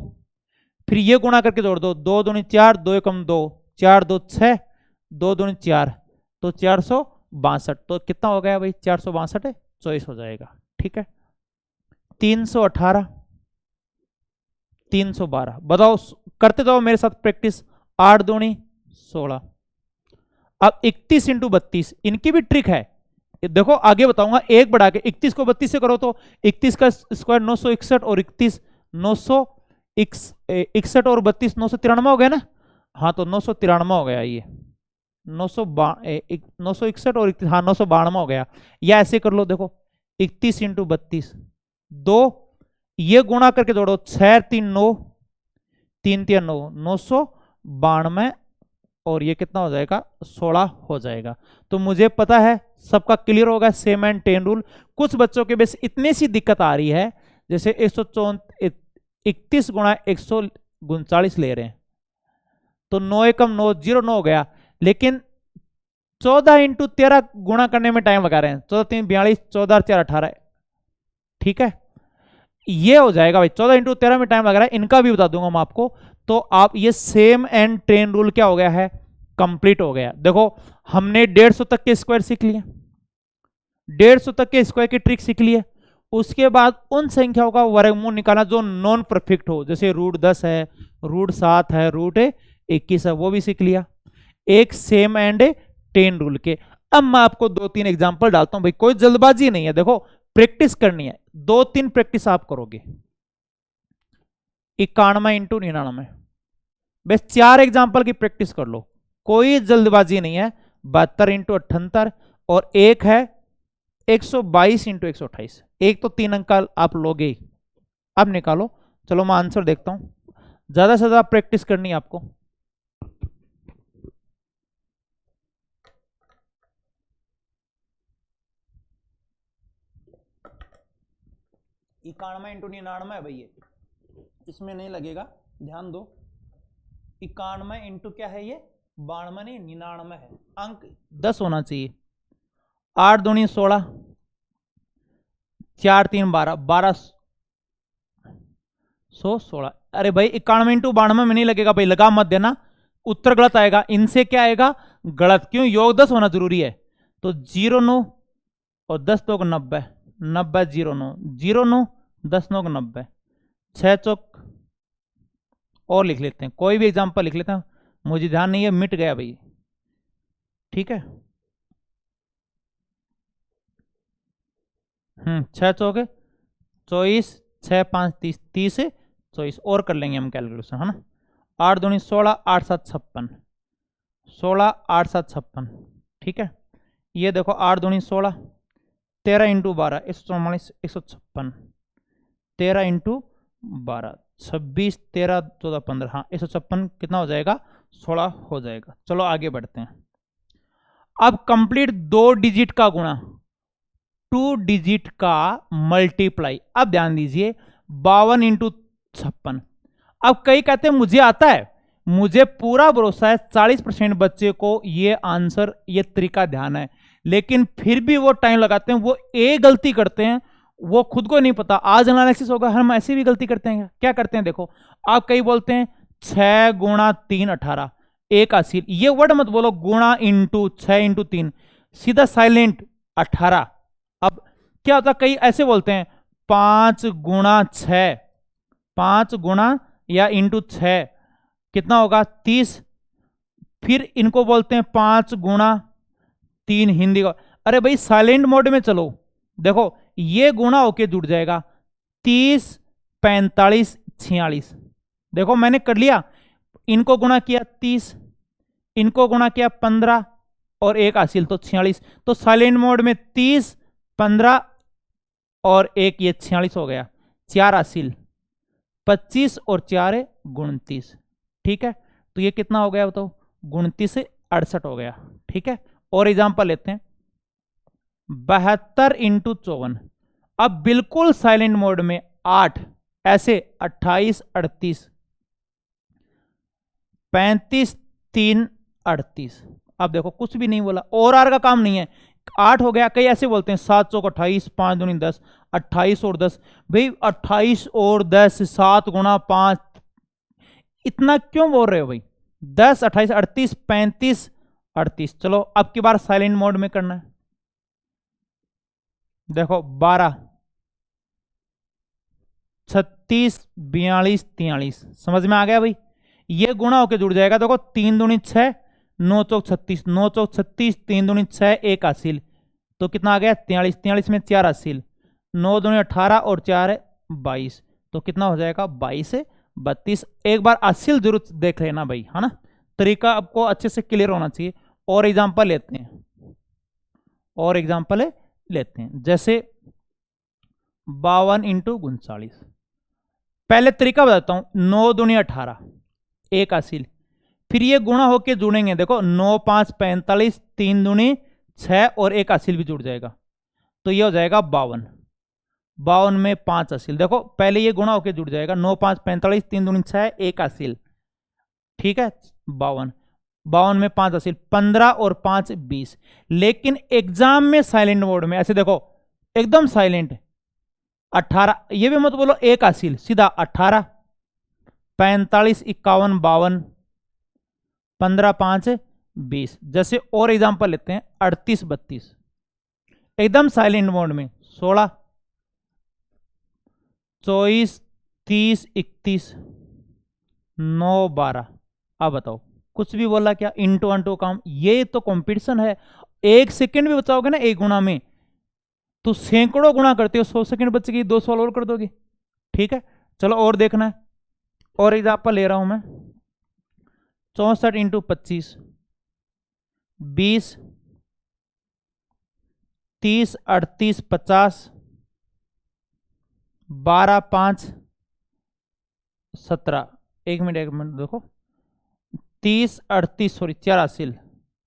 फिर ये गुणा करके जोड़ दो, 2 दूनी 4, 2 एकम 2, 4 2 6, 2 दूनी 4, तो 462। तो कितना हो गया भाई, 462 24 हो जाएगा। ठीक है, 318 312, बताओ, करते जाओ मेरे साथ प्रैक्टिस। 8 दूनी 16। अब 31 इंटू 32, इनकी भी ट्रिक है, देखो आगे बताऊंगा। एक बढ़ा के 31 को 32 से करो तो 31 का स्क्वायर 961, और 31 961 और 32 993 हो गया ना। हाँ तो 993 हो गया ये, 961 और 31, हाँ 992 हो गया। या ऐसे कर लो, देखो 31 इंटू 32 2, ये गुणा करके जोड़ो 6 3 9, 3 3 9, 992, और ये कितना हो जाएगा 16 हो जाएगा। तो मुझे पता है सबका क्लियर होगा, सेम एंड 10 रूल। कुछ बच्चों के बेस इतनी सी दिक्कत आ रही है, जैसे 131 गुणा 139 ले रहे हैं, तो 9 एकम 9 0 9 हो गया, लेकिन 14 इंटू 13 गुणा करने में टाइम लगा रहे हैं, 14 3 42, 14 4 18। ठीक है, ये हो जाएगा भाई, 14 इंटू 13 में टाइम लग रहा है, इनका भी बता दूंगा मैं आपको। तो आप ये सेम एंड 10 रूल क्या हो गया है, कंप्लीट हो गया। देखो हमने 150 तक के स्क्वायर सीख लिए, 150 तक के स्क्वायर की ट्रिक सीख लिए। उसके बाद उन संख्याओं का वर्गमूल निकालना जो नॉन परफेक्ट हो, जैसे √10 है, √7 है, √21 है, वो भी सीख लिया एक सेम एंड 10 रूल के। अब मैं आपको 2-3 एग्जांपल डालता हूं भाई, कोई जल्दबाजी नहीं है, देखो प्रैक्टिस करनी है, 2-3 प्रैक्टिस आप करोगे। 91 इंटू 99, बस 4 एग्जांपल की प्रैक्टिस कर लो, कोई जल्दबाजी नहीं है। 72 इंटू 78, और एक है 122 इंटू 128, एक तो 3 अंक का आप लोगे। अब निकालो, चलो मैं आंसर देखता हूं, ज्यादा से ज्यादा प्रैक्टिस करनी है आपको। इक्यानवे इंटू 99 है भाई, ये इसमें नहीं लगेगा, ध्यान दो। 91 इंटू क्या है ये, 92 नहीं 99 है, अंक 10 होना चाहिए। 8 दूनी 16, 4 3 12, 1216। अरे भाई 91 इंटू 92 में नहीं लगेगा भाई, लगा मत देना, उत्तर गलत आएगा। इनसे क्या आएगा, गलत, क्यों, योग 10 होना जरूरी है। तो 09 और 10 तो 90, 90 09 09 10 9 90, 6 चौक, और लिख लेते हैं, कोई भी एग्जांपल लिख लेते हैं, मुझे ध्यान नहीं है, मिट गया भाई। ठीक है, 6 चौके 24, 6 5 30, 30 24, और कर लेंगे हम कैलकुलेशन, है ना। 8 दूनी 16, 8 7 56, 16 8 7 56। ठीक है, ये देखो 8 दूनी 16, 13 इंटू 12 144, 156, 13 इंटू 12 26, 13 14 15, हाँ 156 कितना हो जाएगा, 16 हो जाएगा। चलो आगे बढ़ते हैं। अब कंप्लीट 2 डिजिट का गुणा, 2 डिजिट का मल्टीप्लाई। अब ध्यान दीजिए, 52 इंटू 56, अब कई कहते हैं मुझे आता है, मुझे पूरा भरोसा है 40% बच्चे को ये आंसर, ये तरीका ध्यान है, लेकिन फिर भी वो टाइम लगाते हैं, वो एक गलती करते हैं, वो खुद को नहीं पता। आज एनालिसिस होगा, हम ऐसी भी गलती करते हैं। क्या करते हैं देखो, आप कई बोलते हैं 6 गुणा 3 18, एक अस्सी, ये वर्ड मत बोलो गुणा इंटू 6 इंटू 3, सीधा साइलेंट 18। अब क्या होता है, कई ऐसे बोलते हैं 5 गुणा 6, 5 गुणा या इंटू 6 कितना होगा 30, फिर इनको बोलते हैं 5 गुणा 3 हिंदी का। अरे भाई साइलेंट मोड में चलो, देखो ये गुणा होके जुड़ जाएगा 30 45 46, देखो मैंने कर लिया, इनको गुणा किया 30, इनको गुणा किया 15 और एक हासिल तो 46, तो साइलेंट मोड में 30 15 और एक ये 46 हो गया, 4 हासिल 25 और 4 29, ठीक है। तो ये कितना हो गया बताओ, 29 से 68 हो गया, ठीक है। और एग्जांपल लेते हैं 72 इंटू 54, अब बिल्कुल साइलेंट मोड में 8 ऐसे 28 38 35 3 38, अब देखो कुछ भी नहीं बोला, और आर का काम नहीं है, 8 हो गया। कई ऐसे बोलते हैं 7 चौक 28 5 दूनी 10, 28 और 10, भाई 28 और 10 7 गुणा 5, इतना क्यों बोल रहे हो भाई, 10 28 38 35 38। चलो अब की बार साइलेंट मोड में करना है, देखो 12 36 42 43, समझ में आ गया भाई, ये गुणा होके जुड़ जाएगा। देखो 3 दूनी 6 9 चौक 36, 9 चौक 36 3 दूनी 6 एक हासिल, तो कितना आ गया 43, 43 में 4 हासिल, 9 दूनी 18 और 4 22, तो कितना हो जाएगा 22 से 32। एक बार हासिल जरूर देख लेना भाई, है ना, तरीका आपको अच्छे से क्लियर होना चाहिए। और एग्जांपल लेते हैं, और एग्जांपल लेते हैं, जैसे 52 इंटू 39, पहले तरीका बताता हूं, 9 दूनी 18 एक हासिल, फिर ये गुणा होके जुड़ेंगे, देखो 9 5 45 3 दूनी 6 और एक हासिल भी जुड़ जाएगा, तो ये हो जाएगा 52, 52 में 5 हासिल, देखो पहले ये गुणा होके जुड़ जाएगा, 9 5 45 3 दूनी 6 एक हासिल, ठीक है 52, 52 में 5 हासिल, 15 और 5 20। लेकिन एग्जाम में साइलेंट मोड में ऐसे देखो एकदम साइलेंट 18, ये भी मत बोलो एक हासिल, सीधा 18 45 51 52 15 5 20। जैसे और एग्जांपल लेते हैं 38 32, एकदम साइलेंट मोड में 16 24 30 31 9 12। अब बताओ कुछ भी बोला क्या, इंटू अंटू काम, ये तो कंपटीशन है, एक सेकंड भी बचाओगे ना एक गुणा में तो सैकड़ों गुणा करते हो, 100 सेकंड बचेगी, 2 सवाल और कर दोगे, ठीक है। चलो और देखना है, और एग्जांपल ले रहा हूं मैं 64 इंटू 25 20 30 38 50 12 5 17, एक मिनट देखो 30 38 सॉरी 4 हासिल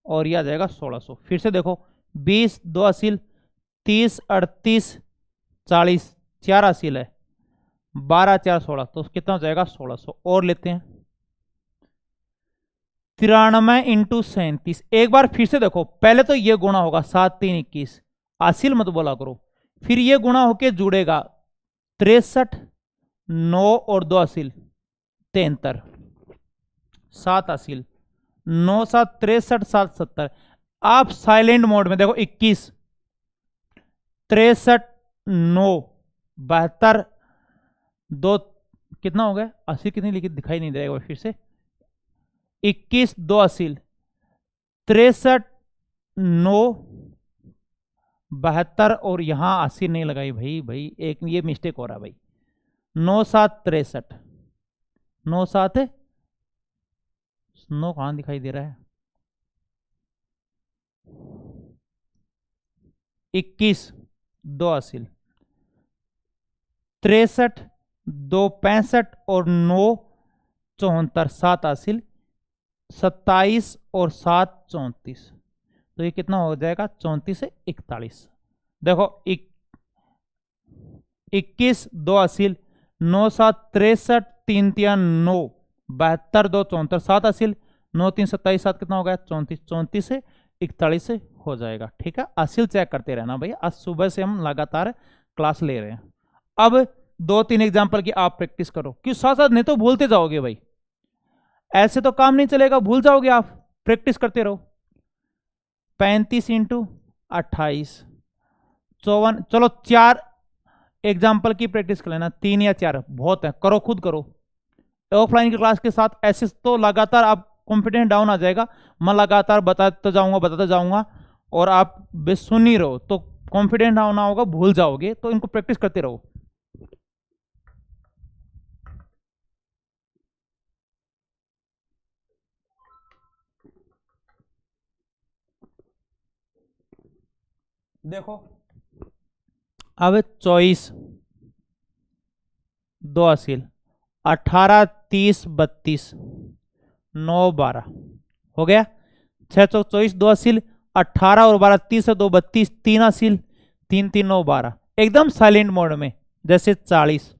और यह आ जाएगा 1600। फिर से देखो 20 2 हासिल 30 38 40 4 हासिल है, 12 4 16, तो कितना हो जाएगा 1600। और लेते हैं 93 इंटू 37, एक बार फिर से देखो, पहले तो ये गुणा होगा 7 3 21, हासिल मत बोला करो, फिर ये गुणा होके जुड़ेगा 63 9 और 2 हासिल 73, 7 हासिल 9 7 63 7 70। आप साइलेंट मोड में देखो 21 63 9 72 2 कितना हो गया, अस्सी कितनी लिखी दिखाई नहीं देगा, फिर से 21 2 हासिल 63 9 72 और यहां 80 नहीं लगाई भाई एक ये मिस्टेक हो रहा है भाई, 9 7 63 9 7 9 कहां दिखाई दे रहा है, 21 2 हासिल 63 2 65 और 9 74 7 हासिल 27 और 7 34, तो ये कितना हो जाएगा 34 से 41। देखो 21 2 हासिल 9 7 63 3 तिया 9, 72 2 74, 7 हासिल, 9 3 27, 7 कितना हो गया 34, 34 से 41 से हो जाएगा। ठीक है, हासिल चेक करते रहना भैया, आज सुबह से हम लगातार क्लास ले रहे हैं। अब 2-3 एग्जाम्पल की आप प्रैक्टिस करो, क्यों साथ साथ नहीं तो भूलते जाओगे भाई, ऐसे तो काम नहीं चलेगा, भूल जाओगे आप, प्रैक्टिस करते रहो। 35 × 28 54, चलो 4 एग्जाम्पल की प्रैक्टिस कर लेना, 3 या 4 बहुत है, करो खुद करो। ऑफलाइन की क्लास के साथ ऐसे तो लगातार आप कॉन्फिडेंस डाउन आ जाएगा, मैं लगातार बताता जाऊंगा और आप बस सुन ही रहो तो कॉन्फिडेंस डाउन ना होगा, भूल जाओगे, तो इनको प्रैक्टिस करते रहो। देखो अब 24 2 हासिल, 18 30 32 9 12 हो गया। 6 चौक 24 2 हासिल, 18 और 12 30 2 32 3 हासिल, 3 3 9 12, एकदम साइलेंट मोड में, जैसे 40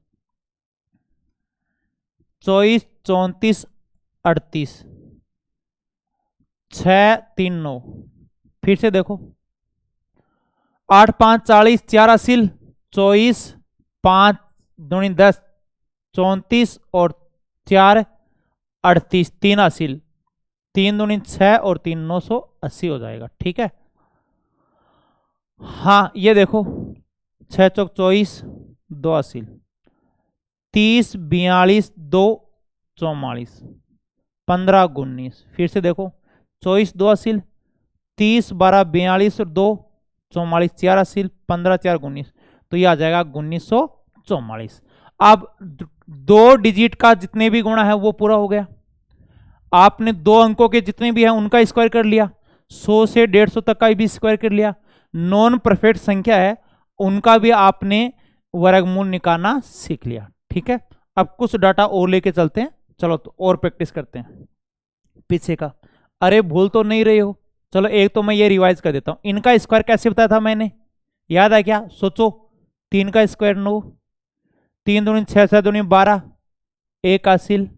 24 34 38 6 3 9, फिर से देखो 8 5 40 4 हासिल, 24 5 दूनी 10 34 और 4 38 3 हासिल, 3 दूनी 6 और 3 980 हो जाएगा। ठीक है, हाँ ये देखो 6 चौक 24 2 हासिल, 30 42 2 44 15 19, फिर से देखो 24 2 हासिल, 30 12 42 और 2 44 4 हासिल, 15 4 19, तो ये आ जाएगा 1944। अब 2 डिजिट का जितने भी गुणा है वो पूरा हो गया, आपने 2 अंकों के जितने भी हैं उनका स्क्वायर कर लिया, 100 से 150 तक का भी स्क्वायर कर लिया, नॉन परफेक्ट संख्या है उनका भी आपने वर्गमूल निकालना सीख लिया। ठीक है, अब कुछ डाटा और लेके चलते हैं, चलो तो और प्रैक्टिस करते हैं पीछे का। अरे भूल तो नहीं रहे हो, चलो एक तो मैं ये रिवाइज कर देता हूं, इनका स्क्वायर कैसे बताया था मैंने, याद है क्या, सोचो। 3 का स्क्वायर 9, 3 दूनी 6 6 दूनी 12, 1 हासिल,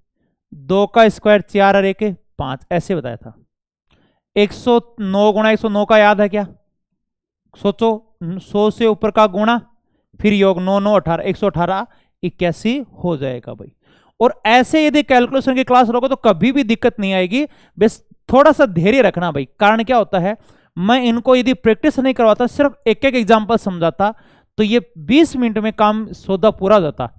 2 का स्क्वायर 4 और 1 5, ऐसे बताया था। 109 गुणा 109 का याद है क्या, सोचो, 100 से ऊपर का गुणा फिर योग 9 9 18, 118 81 हो जाएगा भाई। और ऐसे यदि कैलकुलेशन की क्लास रहोगे तो कभी भी दिक्कत नहीं आएगी, बस थोड़ा सा धैर्य रखना भाई। कारण क्या होता है, मैं इनको यदि प्रैक्टिस नहीं करवाता, सिर्फ एक एक एग्जाम्पल समझाता, तो ये 20 मिनट में काम सौदा पूरा हो जाता,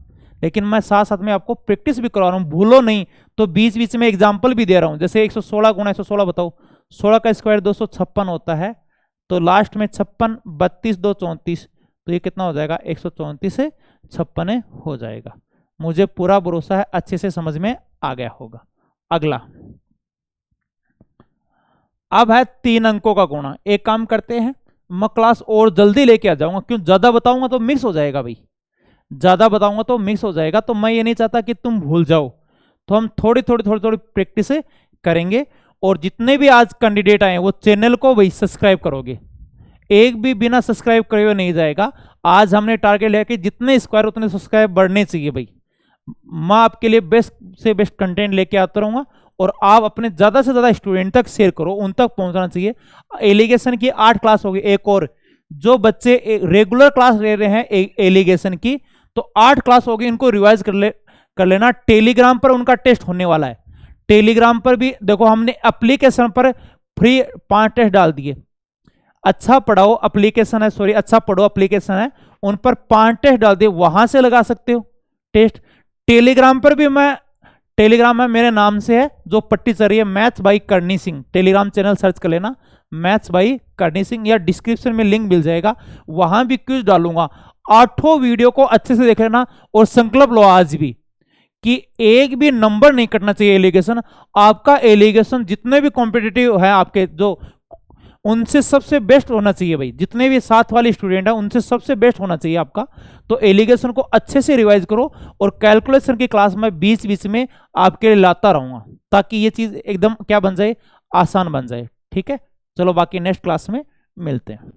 लेकिन मैं साथ साथ में आपको प्रैक्टिस भी करवा रहा हूं, भूलो नहीं, तो बीच बीच में एग्जाम्पल भी दे रहा हूं। जैसे 116 गुणा 116 बताओ, 16 का स्क्वायर 256 होता है, तो लास्ट में 56 32 2 34, तो ये कितना हो जाएगा 134 से 56 हो जाएगा। मुझे पूरा भरोसा है अच्छे से समझ में आ गया होगा। अगला अब है 3 अंकों का गुणा। एक काम करते हैं, मैं क्लास और जल्दी लेके आ जाऊंगा, क्यों ज्यादा बताऊंगा तो मिक्स हो जाएगा भाई, ज्यादा बताऊंगा तो मिक्स हो जाएगा, तो मैं ये नहीं चाहता कि तुम भूल जाओ, तो हम थोड़ी थोड़ी प्रैक्टिस करेंगे। और जितने भी आज कैंडिडेट आए वो चैनल को भाई सब्सक्राइब करोगे, एक भी बिना सब्सक्राइब करे हुए नहीं जाएगा। आज हमने टारगेट लिया कि जितने स्क्वायर उतने सब्सक्राइब बढ़ने चाहिए भाई। मैं आपके लिए बेस्ट से बेस्ट कंटेंट लेके आता रहूंगा, और आप अपने ज्यादा से ज्यादा स्टूडेंट तक शेयर करो, उन तक पहुंचना चाहिए। एलिगेशन की 8 क्लास होगी, एक और जो बच्चे रेगुलर क्लास ले रहे हैं एलिगेशन की, तो 8 क्लास होगी, इनको रिवाइज कर लेना। टेलीग्राम पर उनका टेस्ट होने वाला है, टेलीग्राम पर भी देखो हमने एप्लीकेशन पर फ्री 5 टेस्ट डाल दिए। अच्छा पढ़ाओ एप्लीकेशन है, सॉरी अच्छा पढ़ो एप्लीकेशन है, उन पर 5 टेस्ट डाल दिए, वहां से लगा सकते हो टेस्ट। टेलीग्राम पर भी मैं, टेलीग्राम में मेरे नाम से है जो पट्टी चल रही है, मैथ्स बाई करनी सिंह, टेलीग्राम चैनल सर्च कर लेना मैथ्स बाई करनी सिंह, या डिस्क्रिप्शन में लिंक मिल जाएगा, वहां भी क्विज डालूंगा। 8 वीडियो को अच्छे से देख लेना, और संकल्प लो आज भी कि एक भी नंबर नहीं कटना चाहिए एलिगेशन। आपका एलिगेशन जितने भी कॉम्पिटिटिव है आपके, जो उनसे सबसे बेस्ट होना चाहिए भाई, जितने भी साथ वाले स्टूडेंट हैं उनसे सबसे बेस्ट होना चाहिए आपका। तो एलिगेशन को अच्छे से रिवाइज करो, और कैलकुलेशन की क्लास में बीच बीच में आपके लिए लाता रहूंगा, ताकि ये चीज एकदम क्या बन जाए, आसान बन जाए। ठीक है, चलो बाकी नेक्स्ट क्लास में मिलते हैं।